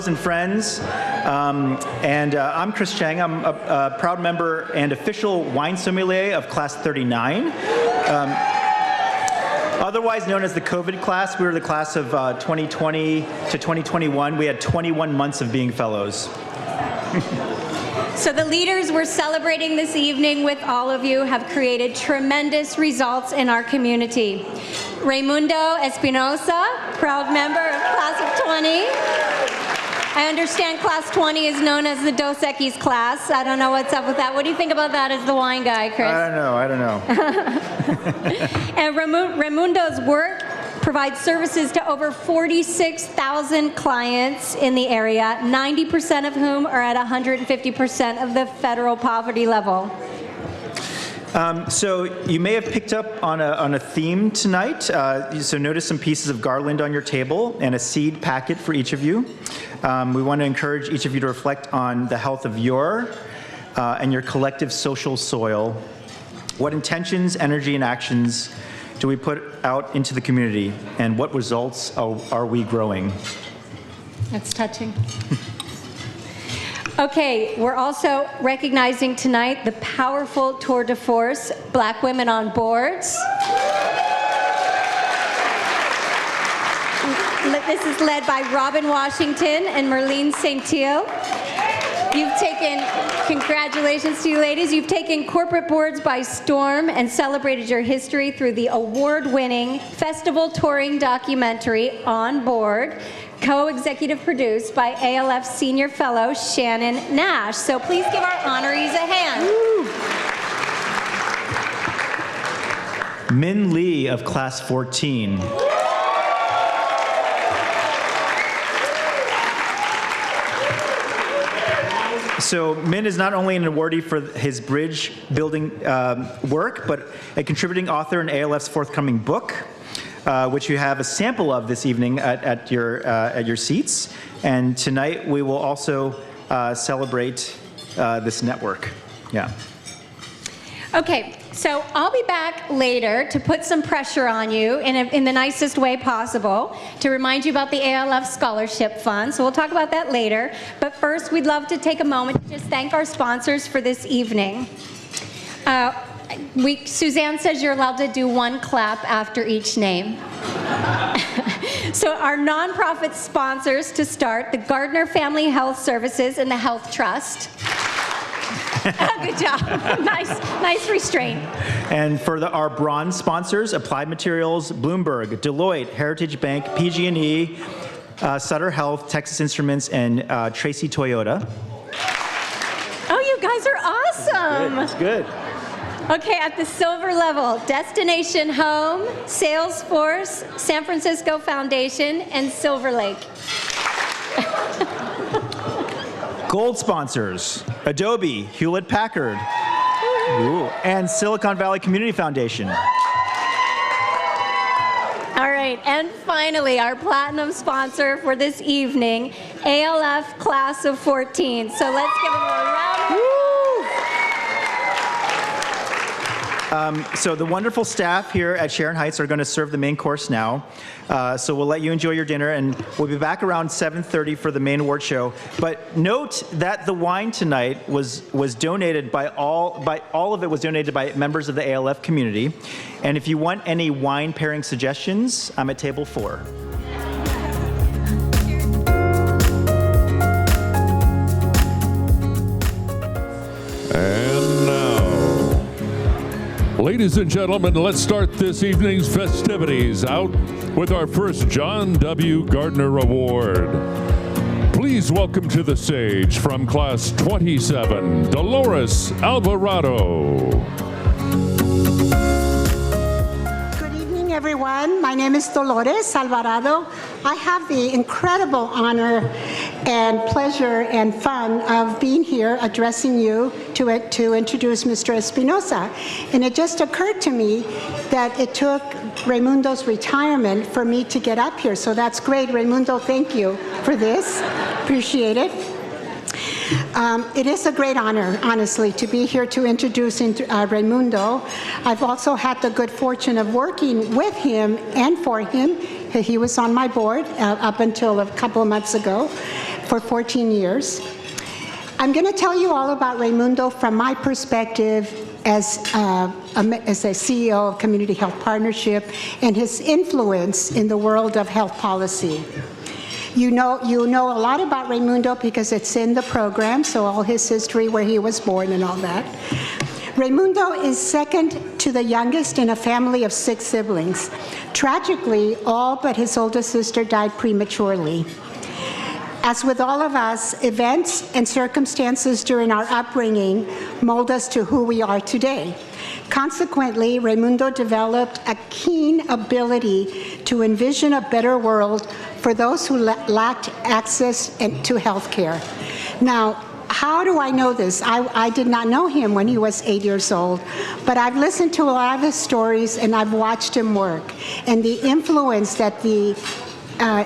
fellows and friends. I'm Chris Cheng. I'm a proud member and official wine sommelier of Class 39. Otherwise known as the COVID class. We were the class of 2020 to 2021. We had 21 months of being fellows. So the leaders we're celebrating this evening with all of you have created tremendous results in our community. Reymundo Espinoza, proud member of Class of 20. I understand Class 20 is known as the Dos Equis class. I don't know what's up with that. What do you think about that as the wine guy, Chris? I don't know. And Reymundo's work provides services to over 46,000 clients in the area, 90% of whom are at 150% of the federal poverty level. So you may have picked up on a theme tonight. So notice some pieces of garland on your table and a seed packet for each of you. We want to encourage each of you to reflect on the health of your and your collective social soil. What intentions, energy, and actions do we put out into the community, and what results are we growing? That's touching. Okay, we're also recognizing tonight the powerful tour de force, Black Women on Boards. This is led by Robin Washington and Merlene Saint-Thiel. Congratulations to you ladies. You've taken corporate boards by storm and celebrated your history through the award-winning festival touring documentary On Board, co-executive produced by ALF Senior Fellow Shannon Nash. So please give our honorees a hand. Woo. Minh Lee of Class 14. So Minh is not only an awardee for his bridge building work, but a contributing author in ALF's forthcoming book, which you have a sample of this evening at your seats. And tonight we will also celebrate this network. Yeah. Okay, so I'll be back later to put some pressure on you in the nicest way possible to remind you about the ALF Scholarship Fund. So we'll talk about that later. But first, we'd love to take a moment to just thank our sponsors for this evening. Suzanne says you're allowed to do one clap after each name. So our nonprofit sponsors to start, the Gardner Family Health Services and the Health Trust. Good job. Nice restraint. And for our bronze sponsors, Applied Materials, Bloomberg, Deloitte, Heritage Bank, PG&E, Sutter Health, Texas Instruments, and Tracy Toyota. Oh, you guys are awesome. That's good. Okay, at the silver level, Destination Home, Salesforce, San Francisco Foundation, and Silver Lake. Gold sponsors, Adobe, Hewlett-Packard, and Silicon Valley Community Foundation. All right, and finally, our platinum sponsor for this evening, ALF Class of 14. So let's give them a round. So the wonderful staff here at Sharon Heights are going to serve the main course now. So we'll let you enjoy your dinner, and we'll be back around 7:30 for the main award show. But note that the wine tonight was donated by all of it was donated by members of the ALF community. And if you want any wine pairing suggestions, I'm at table 4. And now, ladies and gentlemen, let's start this evening's festivities out with our first John W. Gardner Award. Please welcome to the stage from Class 27, Dolores Alvarado. Good evening, everyone. My name is Dolores Alvarado. I have the incredible honor and pleasure and fun of being here addressing you to introduce Mr. Espinoza. And it just occurred to me that it took Reymundo's retirement for me to get up here. So that's great. Reymundo, thank you for this. Appreciate it. It is a great honor, honestly, to be here to introduce Reymundo. I've also had the good fortune of working with him and for him. He was on my board up until a couple of months ago. for 14 years. I'm going to tell you all about Reymundo from my perspective as a CEO of Community Health Partnership and his influence in the world of health policy. You know a lot about Reymundo because it's in the program, so all his history, where he was born and all that. Reymundo is second to the youngest in a family of 6 siblings. Tragically, all but his oldest sister died prematurely. As with all of us, events and circumstances during our upbringing mold us to who we are today. Consequently, Reymundo developed a keen ability to envision a better world for those who lacked access to health care. Now, how do I know this? I did not know him when he was 8 years old, but I've listened to a lot of his stories and I've watched him work. And the influence that the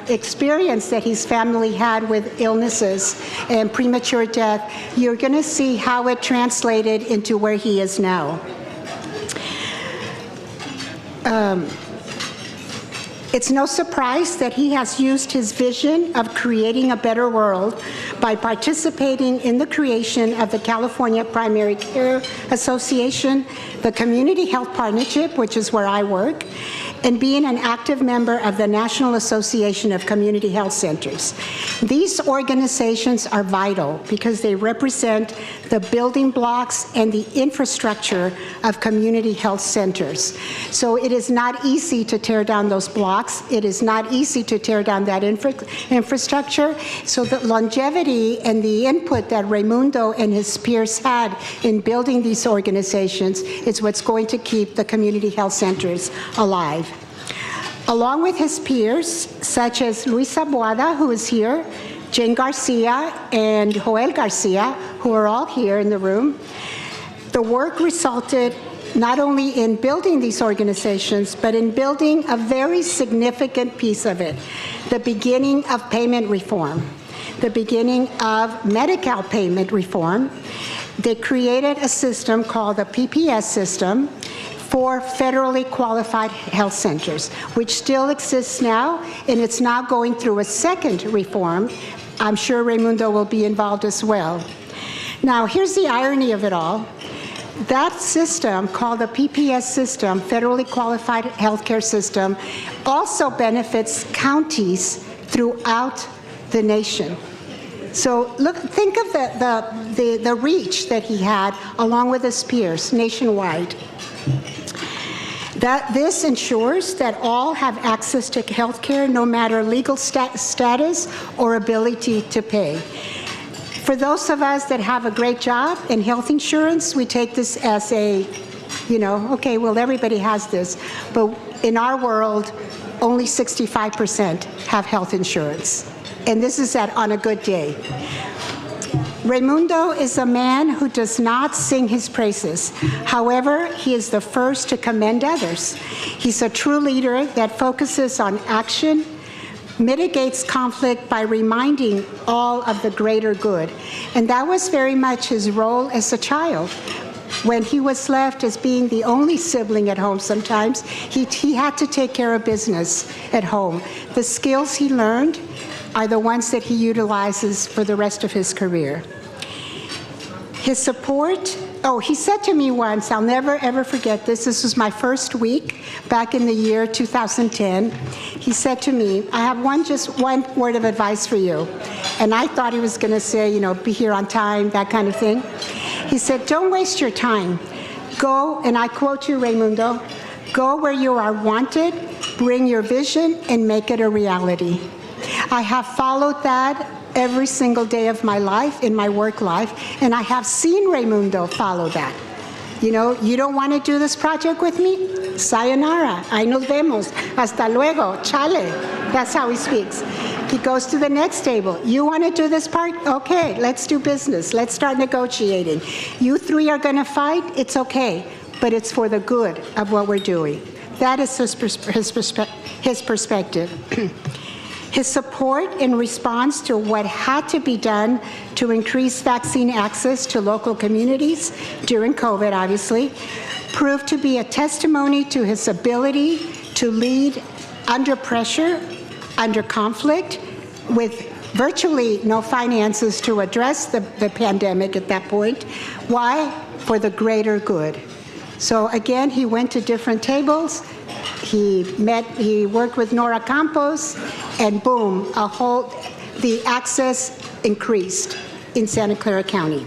experience that his family had with illnesses and premature death, you're going to see how it translated into where he is now. It's no surprise that he has used his vision of creating a better world by participating in the creation of the California Primary Care Association, the Community Health Partnership, which is where I work, and being an active member of the National Association of Community Health Centers. These organizations are vital because they represent the building blocks and the infrastructure of community health centers. So it is not easy to tear down those blocks. It is not easy to tear down that infrastructure. So the longevity and the input that Reymundo and his peers had in building these organizations is what's going to keep the community health centers alive. Along with his peers, such as Luisa Boada, who is here, Cheng Garcia, and Joel Garcia, who are all here in the room, the work resulted not only in building these organizations, but in building a very significant piece of it, the beginning of payment reform, the beginning of Medi-Cal payment reform. They created a system called the PPS system for federally qualified health centers, which still exists now, and it's now going through a second reform. I'm sure Reymundo will be involved as well. Now, here's the irony of it all. That system, called the PPS system, federally qualified healthcare system, also benefits counties throughout the nation. So think of the reach that he had along with his peers nationwide. That this ensures that all have access to health care no matter legal status or ability to pay. For those of us that have a great job and health insurance, we take this as a, okay, well, everybody has this. But in our world, only 65% have health insurance. And this is on a good day. Reymundo is a man who does not sing his praises. However, he is the first to commend others. He's a true leader that focuses on action, mitigates conflict by reminding all of the greater good. And that was very much his role as a child. When he was left as being the only sibling at home sometimes, he had to take care of business at home. The skills he learned are the ones that he utilizes for the rest of his career. His support, he said to me once, I'll never ever forget this was my first week back in the year 2010. He said to me, I have just one word of advice for you. And I thought he was gonna say, be here on time, that kind of thing. He said, don't waste your time. Go, and I quote you, Reymundo, go where you are wanted, bring your vision, and make it a reality. I have followed that every single day of my life, in my work life, and I have seen Reymundo follow that. You don't want to do this project with me? Sayonara, ahí nos vemos, hasta luego, chale. That's how he speaks. He goes to the next table. You want to do this part? Okay, let's do business. Let's start negotiating. You three are going to fight? It's okay, but it's for the good of what we're doing. That is his perspective. His support in response to what had to be done to increase vaccine access to local communities during COVID, obviously, proved to be a testimony to his ability to lead under pressure, under conflict, with virtually no finances to address the pandemic at that point. Why? For the greater good. So again, he went to different tables, he worked with Nora Campos, and boom, the access increased in Santa Clara County.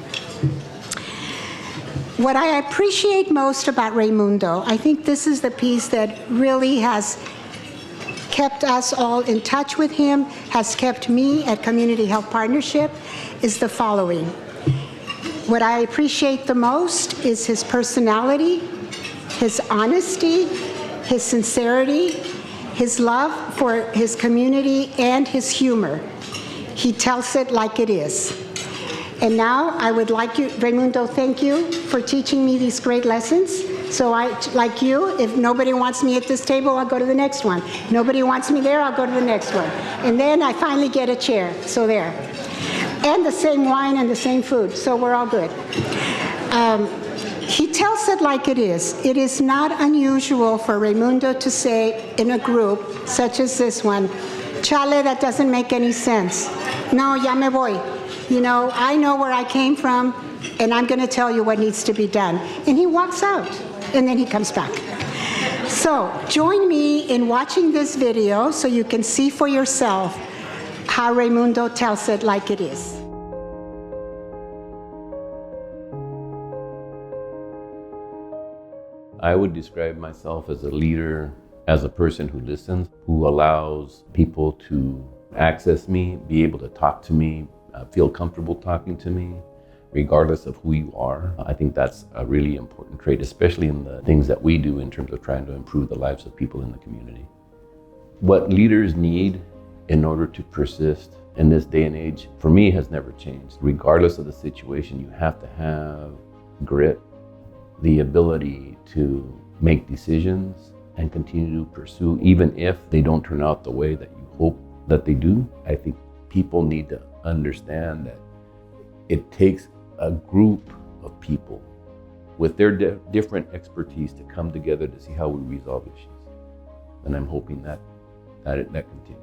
What I appreciate most about Reymundo, I think this is the piece that really has kept us all in touch with him, has kept me at Community Health Partnership, is the following. What I appreciate the most is his personality, his honesty, his sincerity, his love for his community, and his humor. He tells it like it is. And now I would like you, Reymundo, thank you for teaching me these great lessons. So like you, if nobody wants me at this table, I'll go to the next one. Nobody wants me there, I'll go to the next one. And then I finally get a chair, so there. And the same wine and the same food, so we're all good. He tells it like it is. It is not unusual for Reymundo to say in a group such as this one, chale, that doesn't make any sense. No, ya me voy. You know, I know where I came from, and I'm going to tell you what needs to be done. And he walks out, and then he comes back. So join me in watching this video so you can see for yourself how Reymundo tells it like it is. I would describe myself as a leader, as a person who listens, who allows people to access me, be able to talk to me, feel comfortable talking to me, regardless of who you are. I think that's a really important trait, especially in the things that we do in terms of trying to improve the lives of people in the community. What leaders need in order to persist in this day and age, for me, has never changed. Regardless of the situation, you have to have grit, the ability to make decisions and continue to pursue, even if they don't turn out the way that you hope that they do. I think people need to understand that it takes a group of people with their different expertise to come together to see how we resolve issues. And I'm hoping that continues.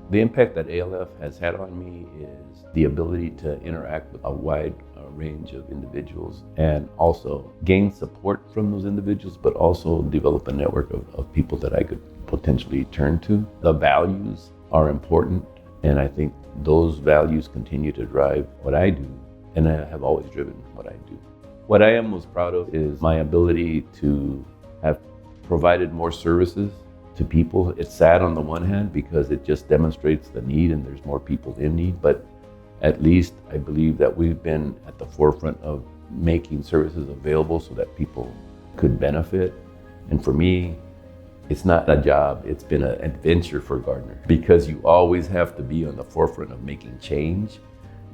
The impact that ALF has had on me is the ability to interact with a wide range of individuals and also gain support from those individuals, but also develop a network of people that I could potentially turn to. The values are important, and I think those values continue to drive what I do, and I have always driven what I do. What I am most proud of is my ability to have provided more services to people. It's sad on the one hand because it just demonstrates the need and there's more people in need, but at least I believe that we've been at the forefront of making services available so that people could benefit. And for me, it's not a job, it's been an adventure for Gardner, because you always have to be on the forefront of making change.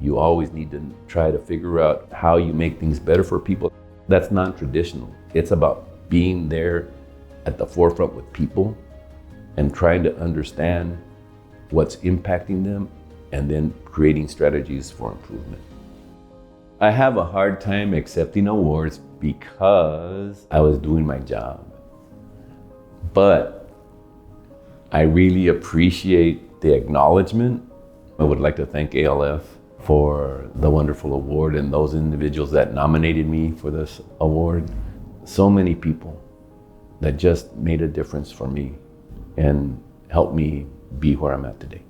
You always need to try to figure out how you make things better for people. That's non-traditional. It's about being there at the forefront with people and trying to understand what's impacting them and then creating strategies for improvement. I have a hard time accepting awards because I was doing my job. But I really appreciate the acknowledgement. I would like to thank ALF for the wonderful award and those individuals that nominated me for this award. So many people that just made a difference for me and helped me be where I'm at today.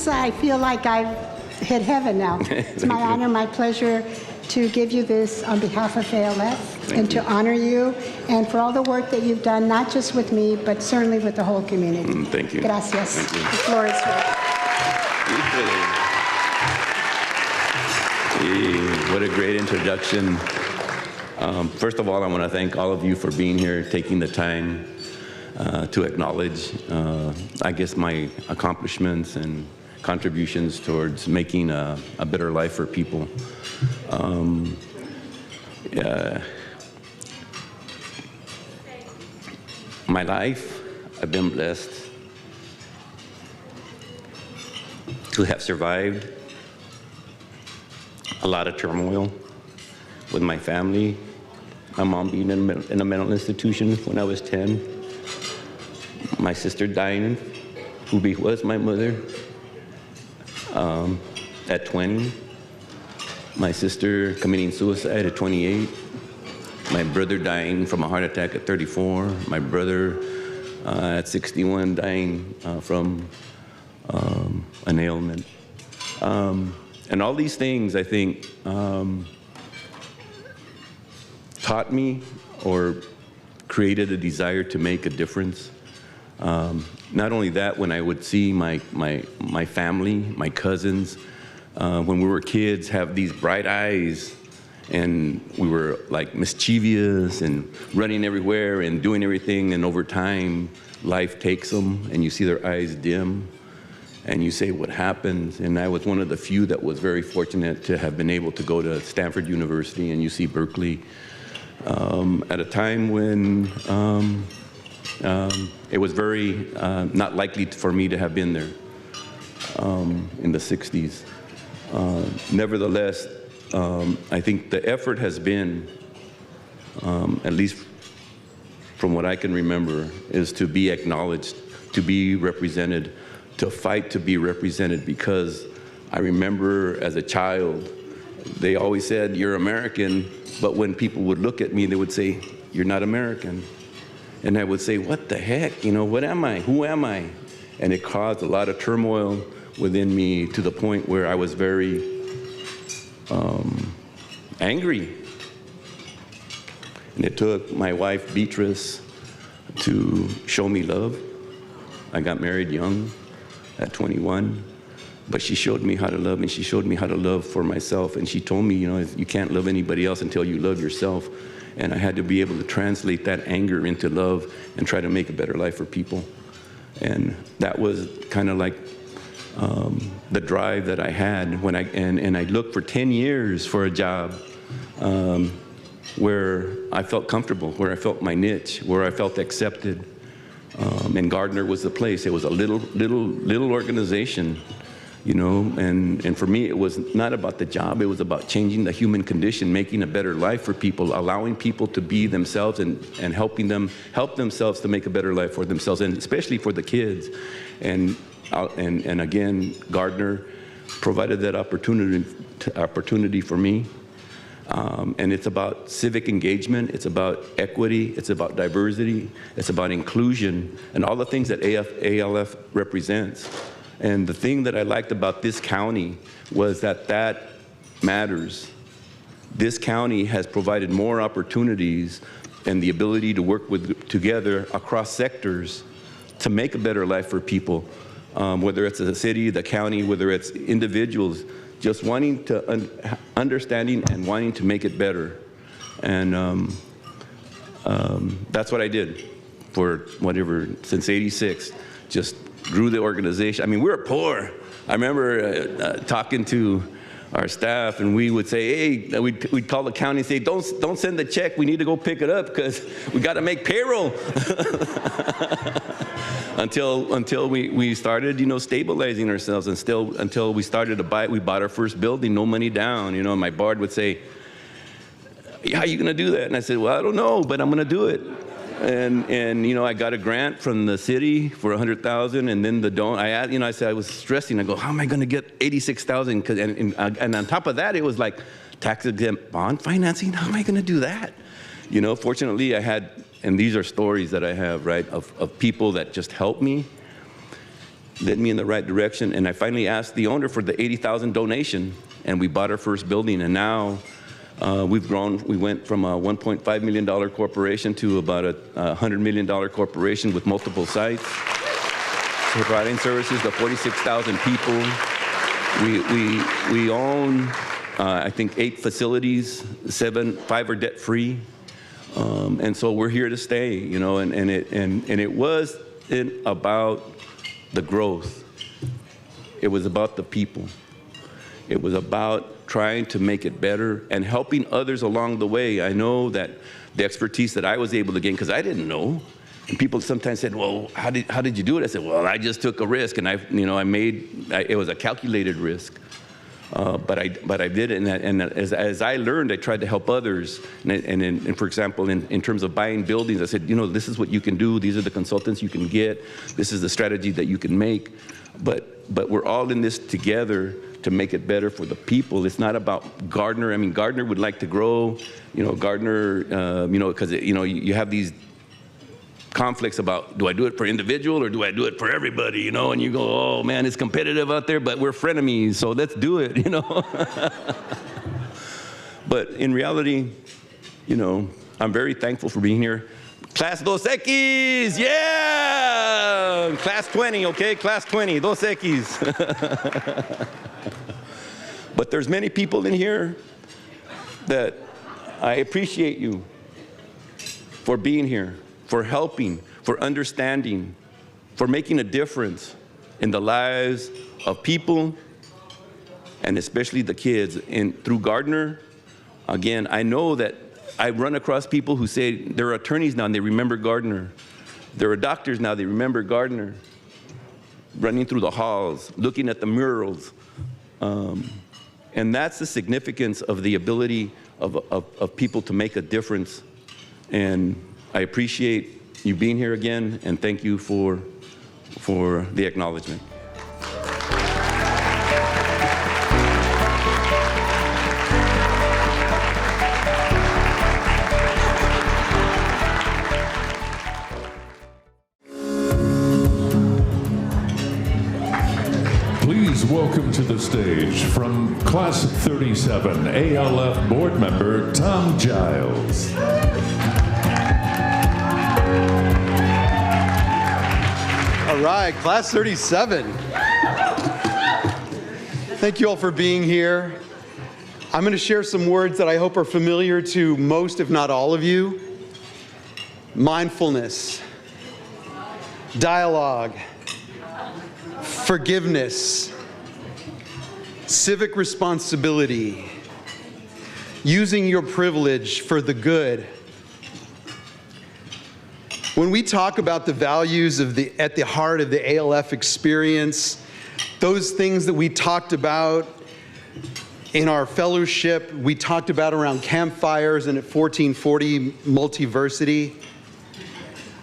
I feel like I've hit heaven now. It's my honor, my pleasure to give you this on behalf of ALF and to honor you and for all the work that you've done, not just with me, but certainly with the whole community. Thank you. Gracias. Thank you. The floor is yours. What a great introduction. First of all, I want to thank all of you for being here, taking the time to acknowledge, I guess, my accomplishments and contributions towards making a better life for people. My life, I've been blessed to have survived a lot of turmoil with my family, my mom being in a mental institution when I was 10, my sister dying, who was my mother, at 20, my sister committing suicide at 28, my brother dying from a heart attack at 34, my brother at 61 dying from an ailment. And all these things, I think, taught me or created a desire to make a difference. Not only that, when I would see my family, my cousins, when we were kids, have these bright eyes, and we were like mischievous and running everywhere and doing everything, and over time, life takes them, and you see their eyes dim, and you say, what happened? And I was one of the few that was very fortunate to have been able to go to Stanford University and UC Berkeley at a time when it was very not likely for me to have been there in the 60s. Nevertheless, I think the effort has been, at least from what I can remember, is to be acknowledged, to be represented, to fight to be represented, because I remember as a child, they always said, you're American, but when people would look at me, they would say, you're not American. And I would say, what the heck, what am I, who am I? And it caused a lot of turmoil within me to the point where I was very angry. And it took my wife, Beatrice, to show me love. I got married young, at 21, but she showed me how to love, and she showed me how to love for myself, and she told me, you can't love anybody else until you love yourself, and I had to be able to translate that anger into love and try to make a better life for people. And that was kind of like the drive that I had when I looked for 10 years for a job where I felt comfortable, where I felt my niche, where I felt accepted. And Gardner was the place. It was a little organization, and for me it was not about the job, it was about changing the human condition, making a better life for people, allowing people to be themselves and helping them help themselves to make a better life for themselves, and especially for the kids. And again, Gardner provided that opportunity for me. And it's about civic engagement, it's about equity, it's about diversity, it's about inclusion, and all the things that ALF represents. And the thing that I liked about this county was that matters. This county has provided more opportunities and the ability to work together across sectors to make a better life for people, whether it's the city, the county, whether it's individuals, just wanting to understanding and wanting to make it better. And that's what I did for since '86, just grew the organization. I mean, we were poor. I remember talking to our staff, and we would say, hey, we'd call the county and say, don't send the check, we need to go pick it up because we got to make payroll. Until we started, stabilizing ourselves, and until we started we bought our first building, no money down. And my board would say, how are you going to do that? And I said, well, I don't know, but I'm going to do it. And I got a grant from the city for $100,000, and then I said, I was stressing. I go, how am I going to get $86,000? And on top of that, it was like tax-exempt bond financing. How am I going to do that? Fortunately, I had, and these are stories that I have, right, of people that just helped me, led me in the right direction. And I finally asked the owner for the $80,000 donation, and we bought our first building. And now we've grown. We went from a $1.5 million corporation to about a $100 million corporation with multiple sites, providing services to 46,000 people. We own, I think, 8 facilities, 5 are debt-free. And so we're here to stay, and it wasn't about the growth. It was about the people. It was about trying to make it better and helping others along the way. I know that the expertise that I was able to gain, because I didn't know, And people sometimes said, well, how did you do it? I said, well, I just took a risk, and it was a calculated risk. But I did it, and as I learned, I tried to help others. And for example, in terms of buying buildings, I said, this is what you can do. These are the consultants you can get. This is the strategy that you can make. But we're all in this together to make it better for the people. It's not about Gardner. I mean, Gardner would like to grow. Gardner, because you have these conflicts about, do I do it for individual or do I do it for everybody, and you go, oh man, it's competitive out there, but we're frenemies, so let's do it, But in reality, I'm very thankful for being here. Class Dos Equis, yeah! Class 20, okay, Class 20, Dos Equis. But there's many people in here that I appreciate you for being here, for helping, for understanding, for making a difference in the lives of people, and especially the kids. And through Gardner, again, I know that I run across people who say they're attorneys now and they remember Gardner. There are doctors now, they remember Gardner. Running through the halls, looking at the murals. And that's the significance of the ability of people to make a difference. And I appreciate you being here again, and thank you for the acknowledgement. Please welcome to the stage from Class 37, ALF board member Tom Giles. All right, Class 37. Thank you all for being here. I'm going to share some words that I hope are familiar to most, if not all of you. Mindfulness, dialogue, forgiveness, civic responsibility, using your privilege for the good. When we talk about the values at the heart of the ALF experience, those things that we talked about in our fellowship, we talked about around campfires and at 1440 Multiversity,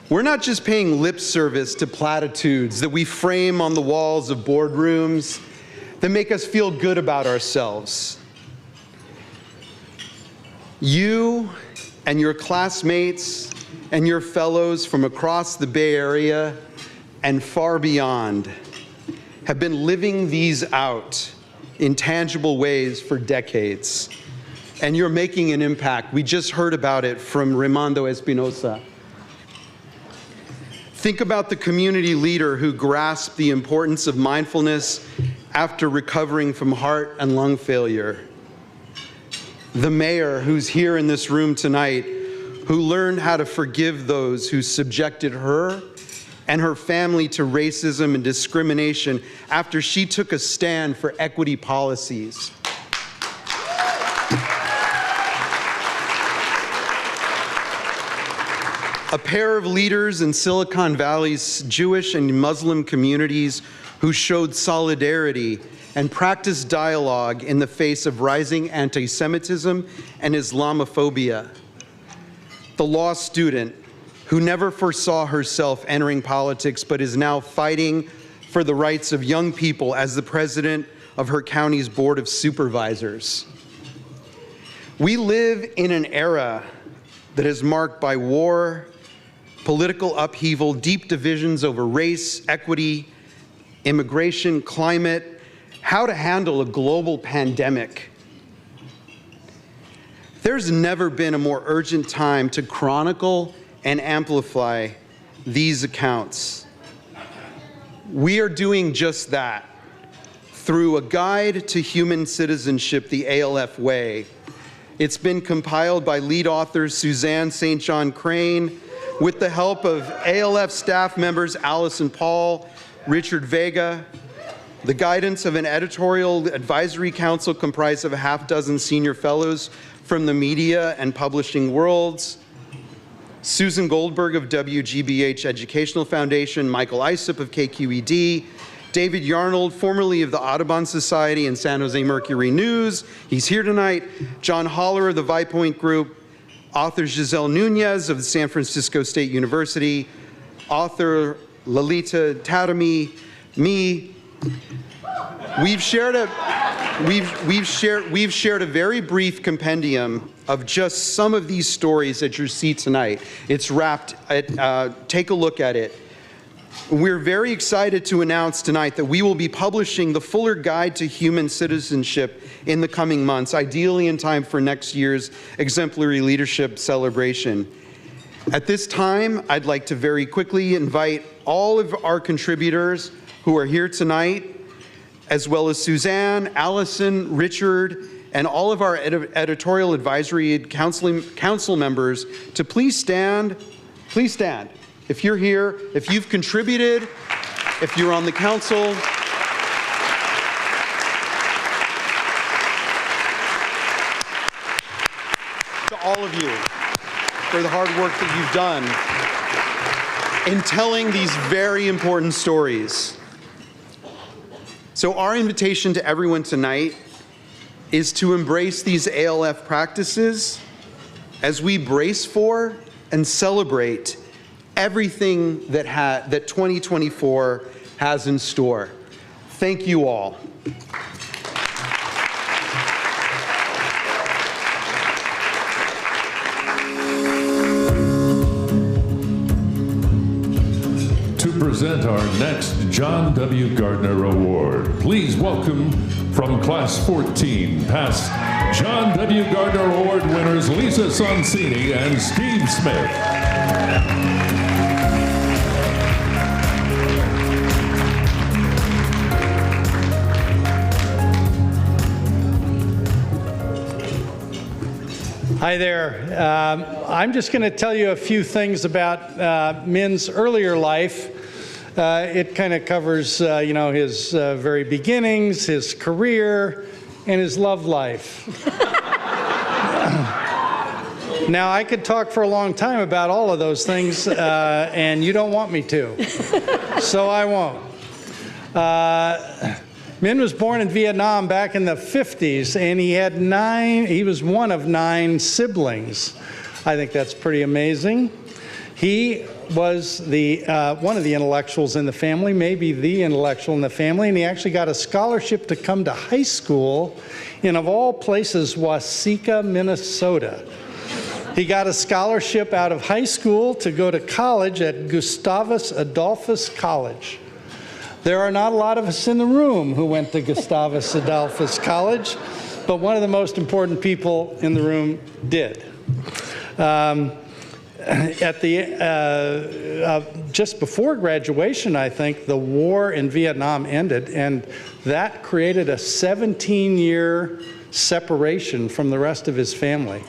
we're not just paying lip service to platitudes that we frame on the walls of boardrooms that make us feel good about ourselves. You and your classmates and your fellows from across the Bay Area and far beyond have been living these out in tangible ways for decades. And you're making an impact. We just heard about it from Reymundo Espinoza. Think about the community leader who grasped the importance of mindfulness after recovering from heart and lung failure. The mayor who's here in this room tonight, who learned how to forgive those who subjected her and her family to racism and discrimination after she took a stand for equity policies. A pair of leaders in Silicon Valley's Jewish and Muslim communities who showed solidarity and practiced dialogue in the face of rising anti-Semitism and Islamophobia. The law student who never foresaw herself entering politics but is now fighting for the rights of young people as the president of her county's Board of Supervisors. We live in an era that is marked by war, political upheaval, deep divisions over race, equity, immigration, climate, how to handle a global pandemic. There's never been a more urgent time to chronicle and amplify these accounts. We are doing just that through a guide to human citizenship, the ALF Way. It's been compiled by lead authors Suzanne St. John Crane, with the help of ALF staff members Allison Paul, Richard Vega, the guidance of an editorial advisory council comprised of a half dozen senior fellows from the media and publishing worlds, Susan Goldberg of WGBH Educational Foundation, Michael Isop of KQED, David Yarnold, formerly of the Audubon Society and San Jose Mercury News. He's here tonight. John Holler of the Viewpoint Group, author Giselle Nunez of the San Francisco State University, author Lalita Tatami, me. We've shared a very brief compendium of just some of these stories that you see tonight. It's wrapped. Take a look at it. We're very excited to announce tonight that we will be publishing the fuller guide to human citizenship in the coming months, ideally in time for next year's Exemplary Leadership Celebration. At this time, I'd like to very quickly invite all of our contributors who are here tonight, as well as Suzanne, Allison, Richard, and all of our editorial advisory council members to please stand. Please stand. If you're here, if you've contributed, if you're on the council. To all of you for the hard work that you've done in telling these very important stories. So our invitation to everyone tonight is to embrace these ALF practices as we brace for and celebrate everything that 2024 has in store. Thank you all. To present our next John W. Gardner Award, please welcome from Class 14 past John W. Gardner Award winners Lisa Sonsini and Steve Smith. Hi there. I'm just going to tell you a few things about Minh's earlier life. It kind of covers, his very beginnings, his career, and his love life. Now, I could talk for a long time about all of those things, and you don't want me to, so I won't. Minh was born in Vietnam back in the 50s, and he was one of 9 siblings. I think that's pretty amazing. He was one of the intellectuals in the family, maybe the intellectual in the family, and he actually got a scholarship to come to high school in, of all places, Waseca, Minnesota. He got a scholarship out of high school to go to college at Gustavus Adolphus College. There are not a lot of us in the room who went to Gustavus Adolphus College, but one of the most important people in the room did. Just before graduation, I think, the war in Vietnam ended, and that created a 17-year separation from the rest of his family.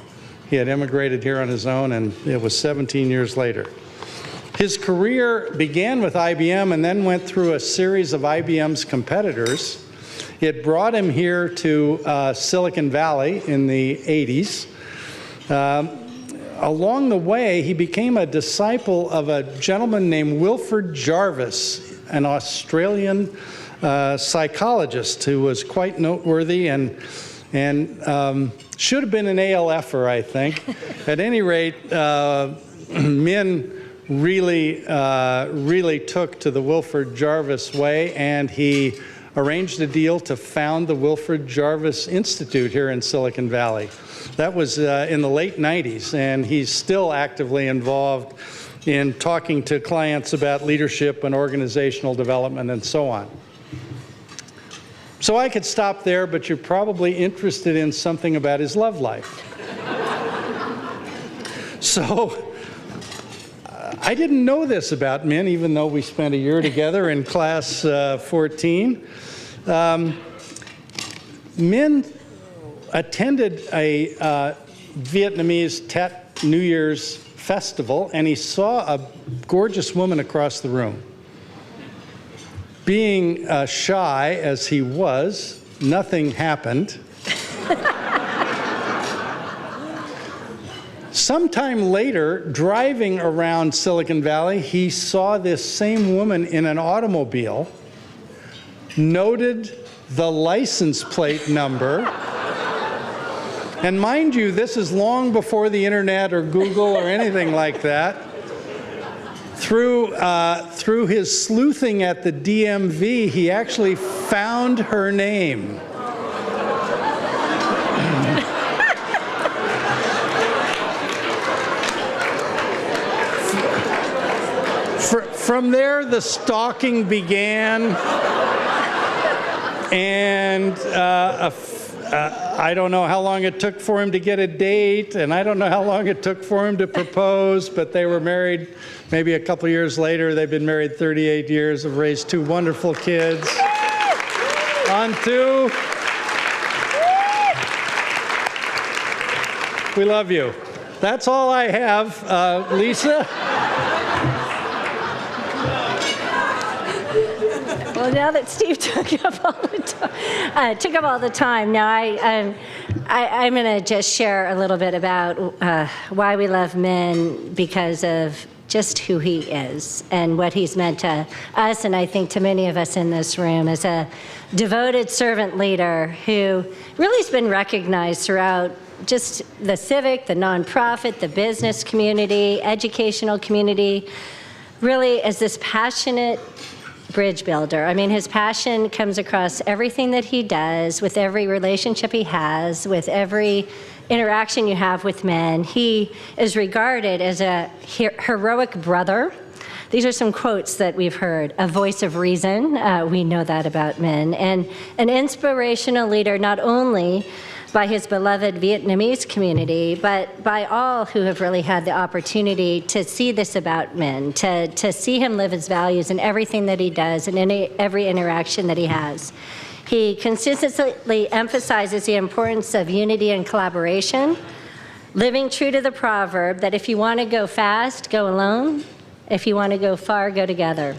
He had immigrated here on his own, and it was 17 years later. His career began with IBM and then went through a series of IBM's competitors. It brought him here to Silicon Valley in the 80s. Along the way, he became a disciple of a gentleman named Wilfred Jarvis, an Australian psychologist who was quite noteworthy and should have been an ALFer, I think. At any rate, Minh really took to the Wilfred Jarvis way, and he arranged a deal to found the Wilfred Jarvis Institute here in Silicon Valley. That was in the late 90s, and he's still actively involved in talking to clients about leadership and organizational development and so on. So I could stop there, but you're probably interested in something about his love life. So I didn't know this about Minh, even though we spent a year together in class 14. Minh attended a Vietnamese Tet New Year's festival, and he saw a gorgeous woman across the room. Being shy as he was, nothing happened. Sometime later, driving around Silicon Valley, he saw this same woman in an automobile, noted the license plate number, and mind you, this is long before the internet or Google or anything like that. Through his sleuthing at the DMV, he actually found her name. From there, the stalking began, and I don't know how long it took for him to get a date, and I don't know how long it took for him to propose, but they were married maybe a couple years later. They've been married 38 years, have raised 2 wonderful kids. On to. We love you. That's all I have. Lisa? Well, now that Steve took up all the time, now I'm going to just share a little bit about why we love Minh, because of just who he is and what he's meant to us, and I think to many of us in this room, as a devoted servant leader who really has been recognized throughout just the civic, the nonprofit, the business community, educational community, really as this passionate bridge builder. I mean, his passion comes across everything that he does, with every relationship he has, with every interaction you have with men. He is regarded as a heroic brother. These are some quotes that we've heard. A voice of reason, we know that about Minh, and an inspirational leader, not only by his beloved Vietnamese community, but by all who have really had the opportunity to see this about Minh, to see him live his values in everything that he does and in every interaction that he has. He consistently emphasizes the importance of unity and collaboration, living true to the proverb that if you want to go fast, go alone. If you want to go far, go together.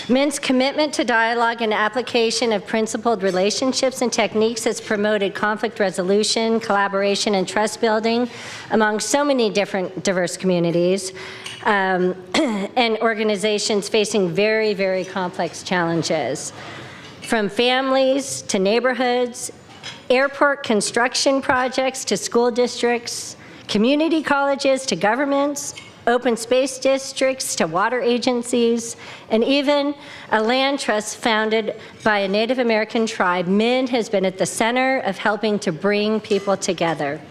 Minh's commitment to dialogue and application of principled relationships and techniques has promoted conflict resolution, collaboration, and trust building among so many different diverse communities and organizations facing very, very complex challenges. From families to neighborhoods, airport construction projects to school districts, community colleges to governments, open space districts to water agencies, and even a land trust founded by a Native American tribe, Minh has been at the center of helping to bring people together.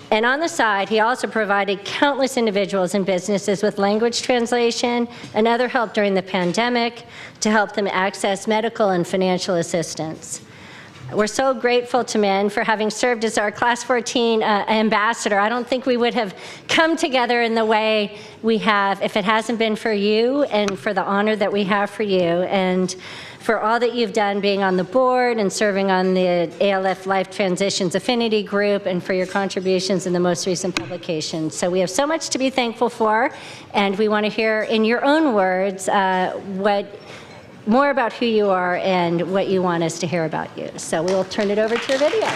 And on the side, he also provided countless individuals and businesses with language translation and other help during the pandemic to help them access medical and financial assistance. We're so grateful to Minh for having served as our Class 14 ambassador. I don't think we would have come together in the way we have if it hasn't been for you and for the honor that we have for you, and for all that you've done being on the board and serving on the ALF Life Transitions Affinity Group, and for your contributions in the most recent publication. So we have so much to be thankful for, and we want to hear in your own words more about who you are and what you want us to hear about you. So we will turn it over to your video.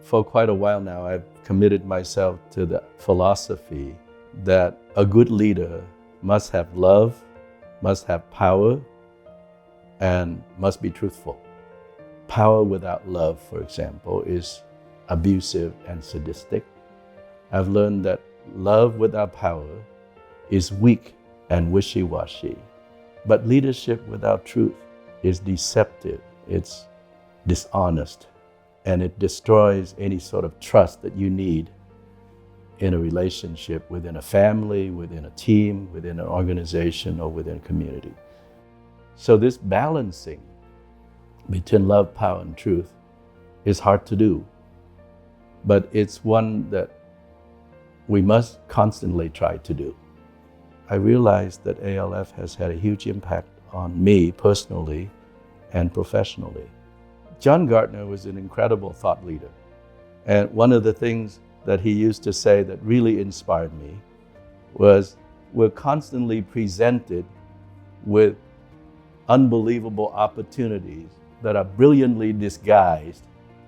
For quite a while now, I've committed myself to the philosophy that a good leader must have love, must have power, and must be truthful. Power without love, for example, is abusive and sadistic. I've learned that love without power is weak and wishy-washy. But leadership without truth is deceptive, it's dishonest, and it destroys any sort of trust that you need in a relationship, within a family, within a team, within an organization, or within a community. So this balancing between love, power, and truth is hard to do, but it's one that we must constantly try to do. I realized that ALF has had a huge impact on me personally and professionally. John Gardner was an incredible thought leader. And one of the things that he used to say that really inspired me was, we're constantly presented with unbelievable opportunities that are brilliantly disguised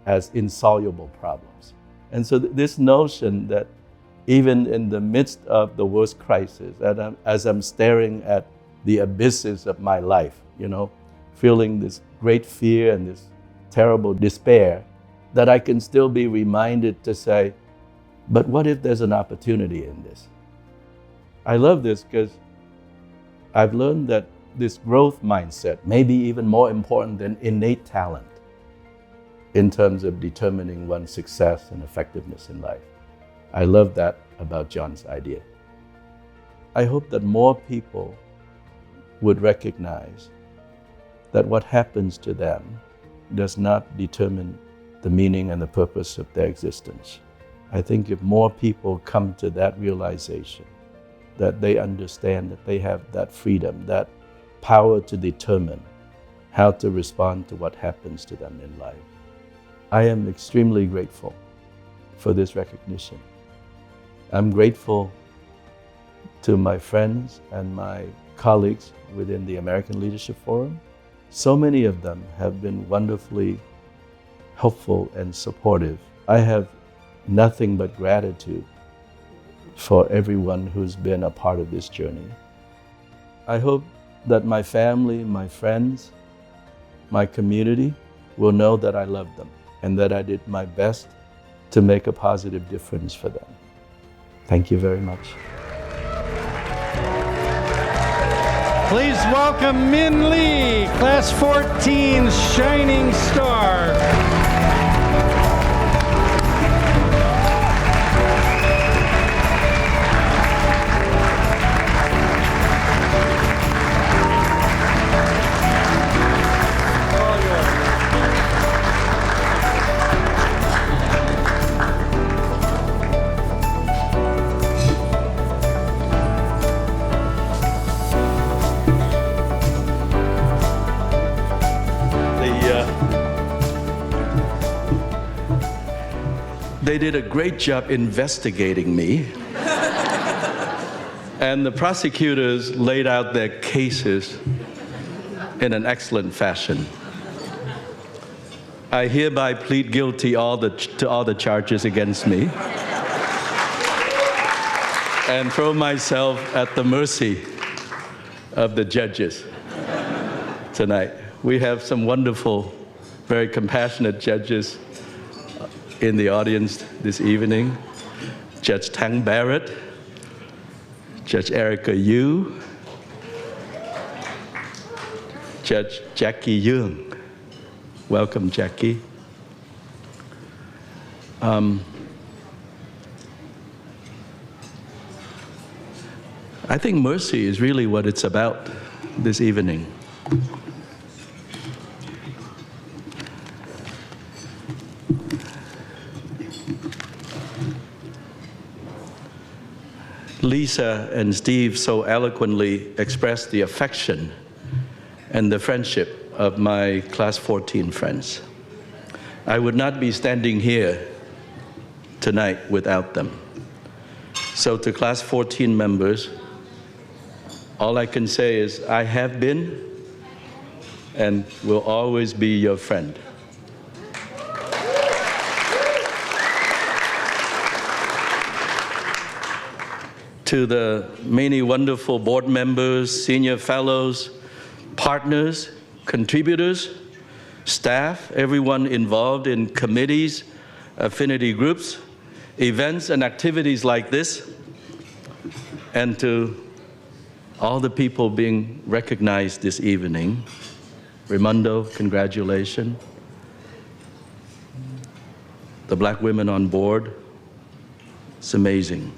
as insoluble problems. And so this notion that even in the midst of the worst crisis, as I'm staring at the abysses of my life, feeling this great fear and this terrible despair, that I can still be reminded to say, but what if there's an opportunity in this? I love this because I've learned that this growth mindset may be even more important than innate talent in terms of determining one's success and effectiveness in life. I love that about John's idea. I hope that more people would recognize that what happens to them does not determine the meaning and the purpose of their existence. I think if more people come to that realization, that they understand that they have that freedom, that power to determine how to respond to what happens to them in life. I am extremely grateful for this recognition. I'm grateful to my friends and my colleagues within the American Leadership Forum. So many of them have been wonderfully helpful and supportive. I have nothing but gratitude for everyone who's been a part of this journey. I hope that my family, my friends, my community will know that I love them and that I did my best to make a positive difference for them. Thank you very much. Please welcome Minh Lee, Class 14's Shining Star. They did a great job investigating me. And the prosecutors laid out their cases in an excellent fashion. I hereby plead guilty to all the charges against me and throw myself at the mercy of the judges tonight. We have some wonderful, very compassionate judges in the audience this evening. Judge Tang Barrett, Judge Erica Yu, Judge Jackie Young. Welcome, Jackie. I think mercy is really what it's about this evening. Lisa and Steve so eloquently expressed the affection and the friendship of my Class 14 friends. I would not be standing here tonight without them. So to Class 14 members, all I can say is I have been and will always be your friend. To the many wonderful board members, senior fellows, partners, contributors, staff, everyone involved in committees, affinity groups, events and activities like this, and to all the people being recognized this evening. Reymundo, congratulations. The black women on board, it's amazing.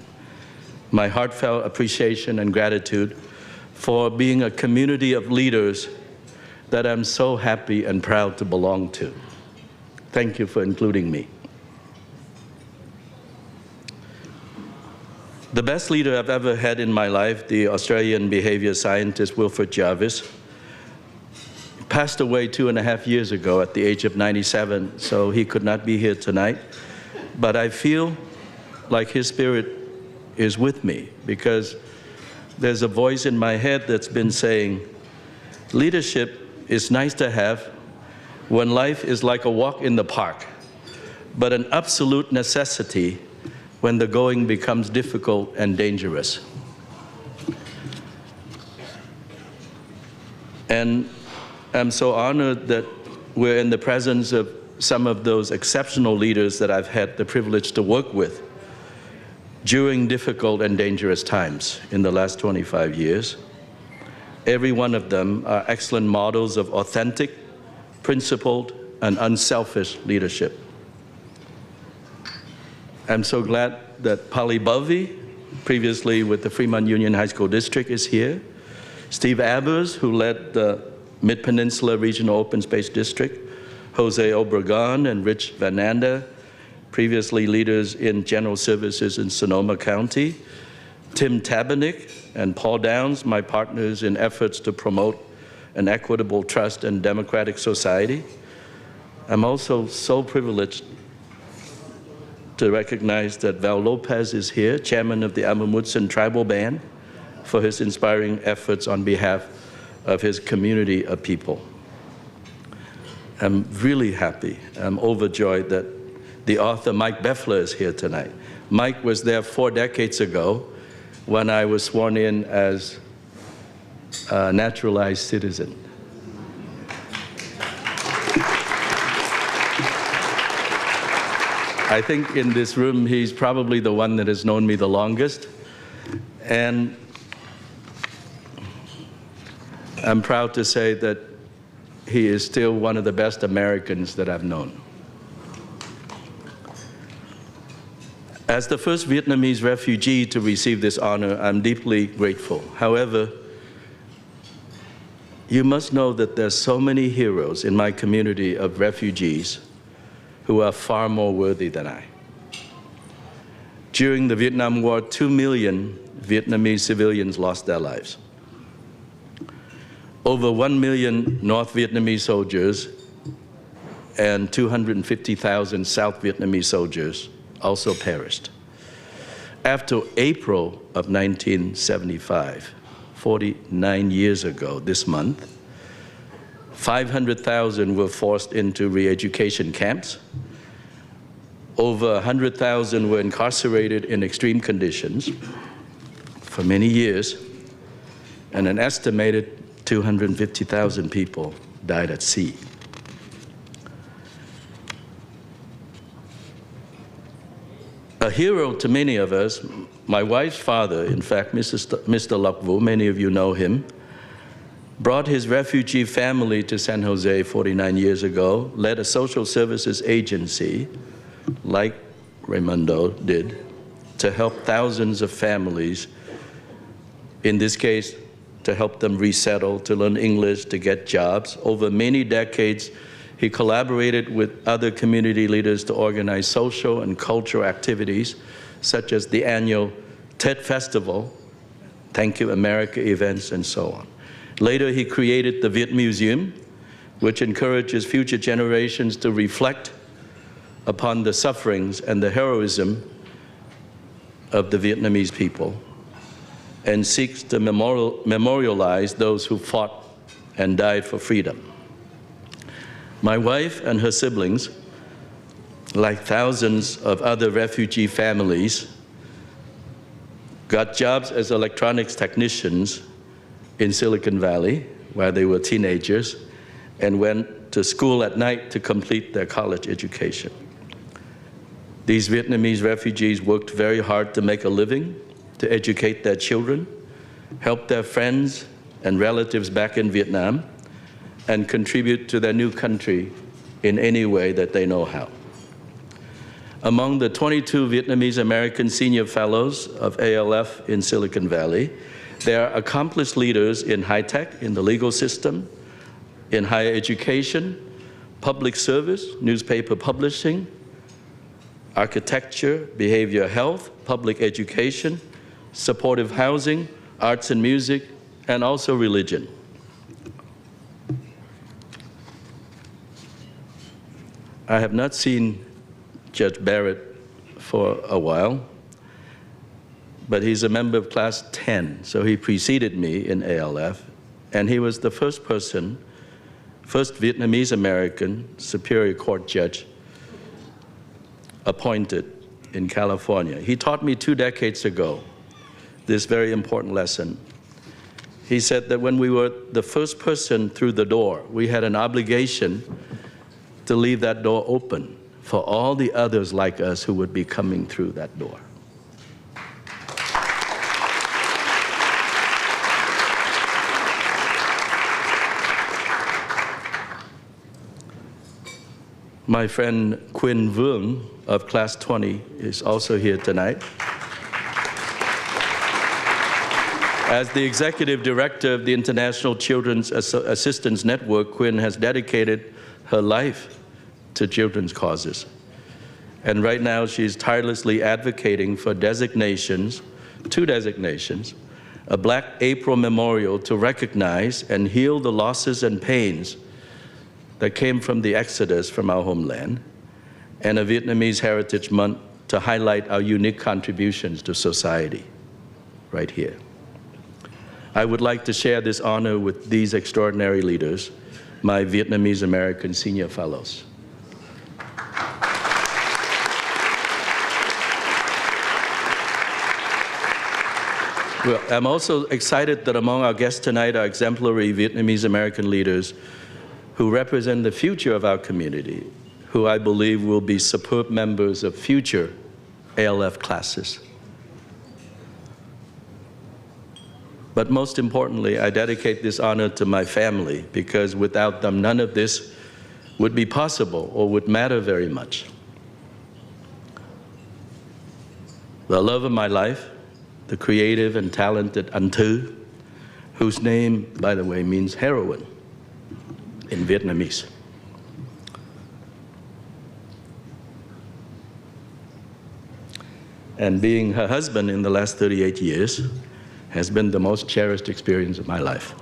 My heartfelt appreciation and gratitude for being a community of leaders that I'm so happy and proud to belong to. Thank you for including me. The best leader I've ever had in my life, the Australian behavior scientist Wilfred Jarvis, passed away 2.5 years ago at the age of 97, so he could not be here tonight. But I feel like his spirit is with me, because there's a voice in my head that's been saying, leadership is nice to have, when life is like a walk in the park, but an absolute necessity when the going becomes difficult and dangerous. And I'm so honored that we're in the presence of some of those exceptional leaders that I've had the privilege to work with during difficult and dangerous times in the last 25 years. Every one of them are excellent models of authentic, principled, and unselfish leadership. I'm so glad that Pali Bhavi, previously with the Fremont Union High School District, is here. Steve Abers, who led the Mid-Peninsula Regional Open Space District, Jose Obregon and Rich Van Anda, previously leaders in general services in Sonoma County, Tim Tabernick and Paul Downs, my partners in efforts to promote an equitable trust and democratic society. I'm also so privileged to recognize that Val Lopez is here, chairman of the Amamutsan Tribal Band, for his inspiring efforts on behalf of his community of people. I'm really happy, I'm overjoyed that the author Mike Beffler is here tonight. Mike was there 4 decades ago when I was sworn in as a naturalized citizen. I think in this room, he's probably the one that has known me the longest. And I'm proud to say that he is still one of the best Americans that I've known. As the first Vietnamese refugee to receive this honor, I'm deeply grateful. However, you must know that there's so many heroes in my community of refugees who are far more worthy than I. During the Vietnam War, 2 million Vietnamese civilians lost their lives. Over 1 million North Vietnamese soldiers and 250,000 South Vietnamese soldiers also perished. After April of 1975, 49 years ago this month, 500,000 were forced into re-education camps. Over 100,000 were incarcerated in extreme conditions for many years, and an estimated 250,000 people died at sea. A hero to many of us, my wife's father, in fact, Mr. Lok Vu, many of you know him, brought his refugee family to San Jose 49 years ago, led a social services agency, like Reymundo did, to help thousands of families, in this case, to help them resettle, to learn English, to get jobs. Over many decades, he collaborated with other community leaders to organize social and cultural activities, such as the annual TED Festival, Thank You America events, and so on. Later, he created the Viet Museum, which encourages future generations to reflect upon the sufferings and the heroism of the Vietnamese people, and seeks to memorialize those who fought and died for freedom. My wife and her siblings, like thousands of other refugee families, got jobs as electronics technicians in Silicon Valley while they were teenagers, and went to school at night to complete their college education. These Vietnamese refugees worked very hard to make a living, to educate their children, help their friends and relatives back in Vietnam, and contribute to their new country in any way that they know how. Among the 22 Vietnamese American senior fellows of ALF in Silicon Valley, they are accomplished leaders in high tech, in the legal system, in higher education, public service, newspaper publishing, architecture, behavioral health, public education, supportive housing, arts and music, and also religion. I have not seen Judge Barrett for a while, but he's a member of class 10, so he preceded me in ALF, and he was the first person first Vietnamese American Superior Court judge appointed in California. He taught me 2 decades ago this very important lesson. He said that when we were the first person through the door, we had an obligation to leave that door open for all the others like us who would be coming through that door. My friend Quinn Vuong of Class 20 is also here tonight. As the Executive Director of the International Children's Assistance Network, Quinn has dedicated her life to children's causes. And right now she's tirelessly advocating for designations, 2 designations, a Black April Memorial to recognize and heal the losses and pains that came from the exodus from our homeland, and a Vietnamese Heritage Month to highlight our unique contributions to society right here. I would like to share this honor with these extraordinary leaders, my Vietnamese American Senior Fellows. Well, I'm also excited that among our guests tonight are exemplary Vietnamese American leaders who represent the future of our community, who I believe will be superb members of future ALF classes. But most importantly, I dedicate this honor to my family, because without them, none of this would be possible or would matter very much. The love of my life, the creative and talented Anh Thư, whose name, by the way, means heroine in Vietnamese. And being her husband in the last 38 years has been the most cherished experience of my life.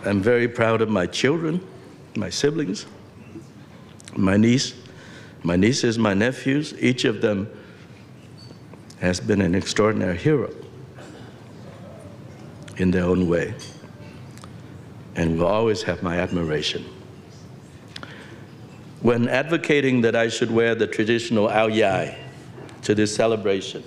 I'm very proud of my children, my siblings, my nieces, my nephews. Each of them has been an extraordinary hero in their own way, and will always have my admiration. When advocating that I should wear the traditional áo dài to this celebration,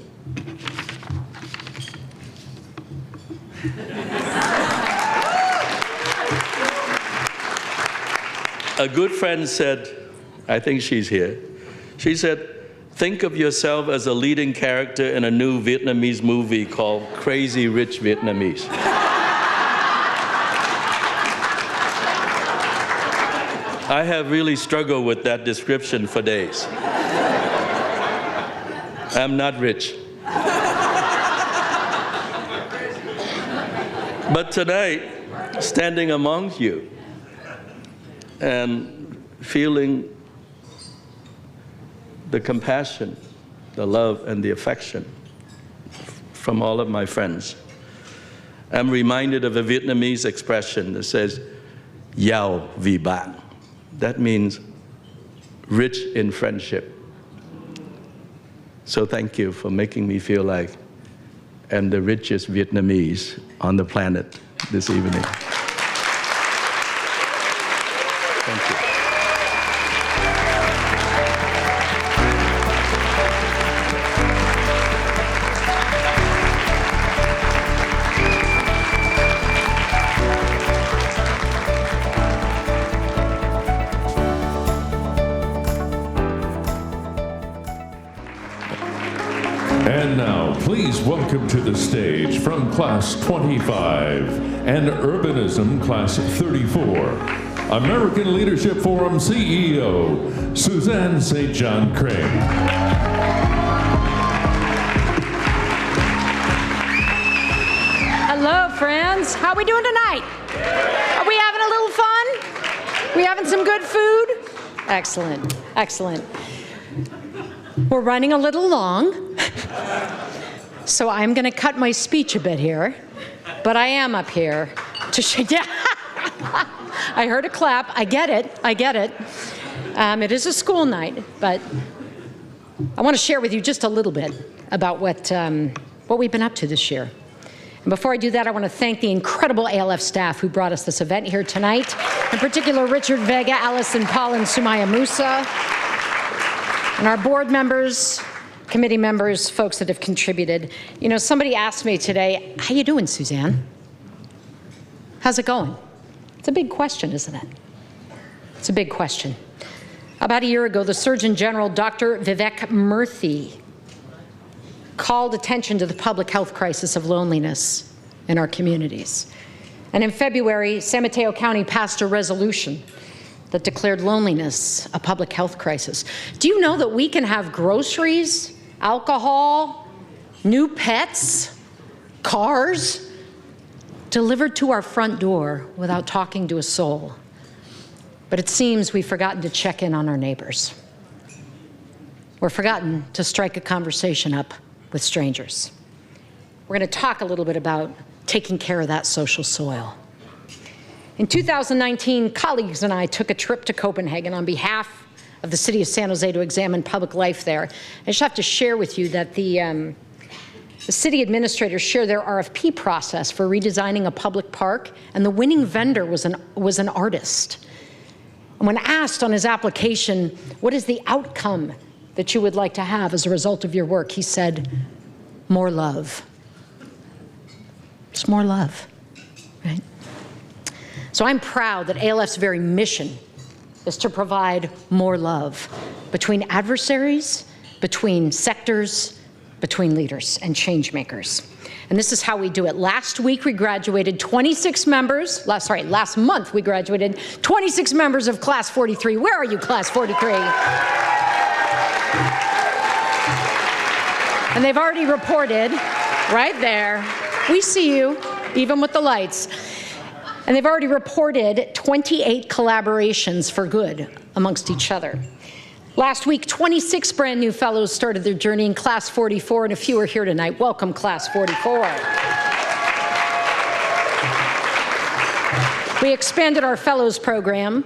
a good friend said, I think she's here, she said, think of yourself as a leading character in a new Vietnamese movie called Crazy Rich Vietnamese. I have really struggled with that description for days. I'm not rich. But tonight, standing among you and feeling the compassion, the love, and the affection from all of my friends, I'm reminded of a Vietnamese expression that says, Giàu vì bạn. That means rich in friendship. So thank you for making me feel like I'm the richest Vietnamese on the planet this evening. Thank you. And now, please welcome to the stage from Class 25 and Urbanism Class 34, American Leadership Forum CEO, Suzanne St. John Craig. Hello, friends. How are we doing tonight? Are we having a little fun? We having some good food? Excellent, excellent. We're running a little long, so I'm going to cut my speech a bit here, but I am up here to yeah. I heard a clap. I get it. I get it. It is a school night, but I want to share with you just a little bit about what we've been up to this year. And before I do that, I want to thank the incredible ALF staff who brought us this event here tonight. In particular, Richard Vega, Allison Paul, and Sumaya Musa. And our board members, committee members, folks that have contributed. You know, somebody asked me today, how you doing, Suzanne? How's it going? It's a big question, isn't it? It's a big question. About a year ago, the Surgeon General, Dr. Vivek Murthy, called attention to the public health crisis of loneliness in our communities. And in February, San Mateo County passed a resolution that declared loneliness a public health crisis. Do you know that we can have groceries, alcohol, new pets, cars delivered to our front door without talking to a soul? But it seems we've forgotten to check in on our neighbors. We're forgotten to strike a conversation up with strangers. We're going to talk a little bit about taking care of that social soil. In 2019, colleagues and I took a trip to Copenhagen on behalf of the city of San Jose to examine public life there. I just have to share with you that the city administrators share their RFP process for redesigning a public park, and the winning vendor was an artist. And when asked on his application, what is the outcome that you would like to have as a result of your work, he said, more love. Just more love, right? So I'm proud that ALF's very mission is to provide more love between adversaries, between sectors, between leaders and change makers. And this is how we do it. Last week we graduated 26 members, last month we graduated 26 members of Class 43. Where are you, Class 43? And they've already reported, right there, we see you, even with the lights. And they've already reported 28 collaborations for good amongst each other. Last week, 26 brand new fellows started their journey in Class 44, and a few are here tonight. Welcome, Class 44. We expanded our fellows program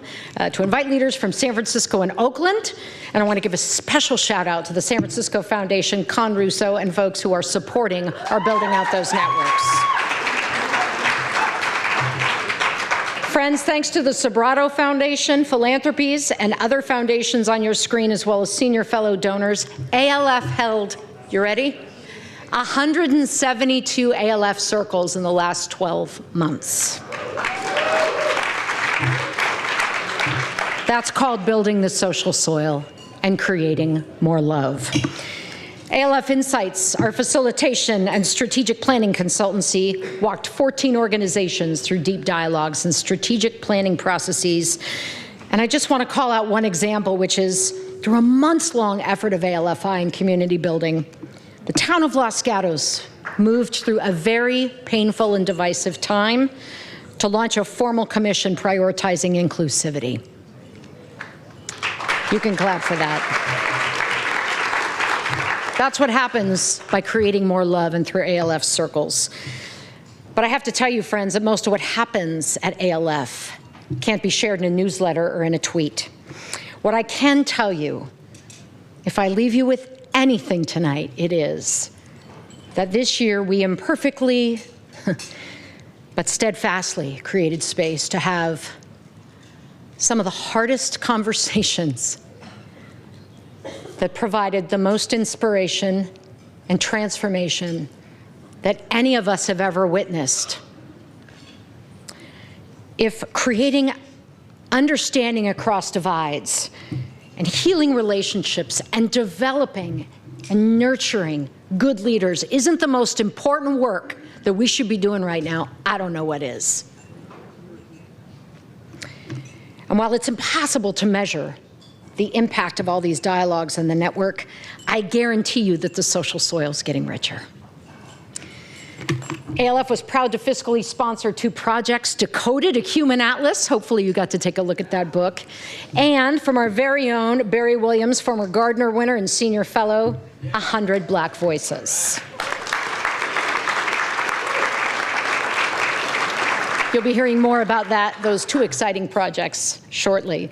to invite leaders from San Francisco and Oakland. And I want to give a special shout out to the San Francisco Foundation, Con Russo, and folks who are supporting our building out those networks. Friends, thanks to the Sobrato Foundation, Philanthropies, and other foundations on your screen, as well as senior fellow donors, ALF held, you ready? 172 ALF circles in the last 12 months. That's called building the social soil and creating more love. ALF Insights, our facilitation and strategic planning consultancy, walked 14 organizations through deep dialogues and strategic planning processes. And I just want to call out one example, which is through a months-long effort of ALFI and community building, the town of Los Gatos moved through a very painful and divisive time to launch a formal commission prioritizing inclusivity. You can clap for that. That's what happens by creating more love and through ALF circles. But I have to tell you, friends, that most of what happens at ALF can't be shared in a newsletter or in a tweet. What I can tell you, if I leave you with anything tonight, it is that this year we imperfectly but steadfastly created space to have some of the hardest conversations that provided the most inspiration and transformation that any of us have ever witnessed. If creating understanding across divides and healing relationships and developing and nurturing good leaders isn't the most important work that we should be doing right now, I don't know what is. And while it's impossible to measure the impact of all these dialogues and the network, I guarantee you that the social soil is getting richer. ALF was proud to fiscally sponsor 2 projects, Decoded, a Human Atlas. Hopefully you got to take a look at that book. And from our very own Barry Williams, former Gardner winner and senior fellow, 100 Black Voices. You'll be hearing more about those 2 exciting projects shortly.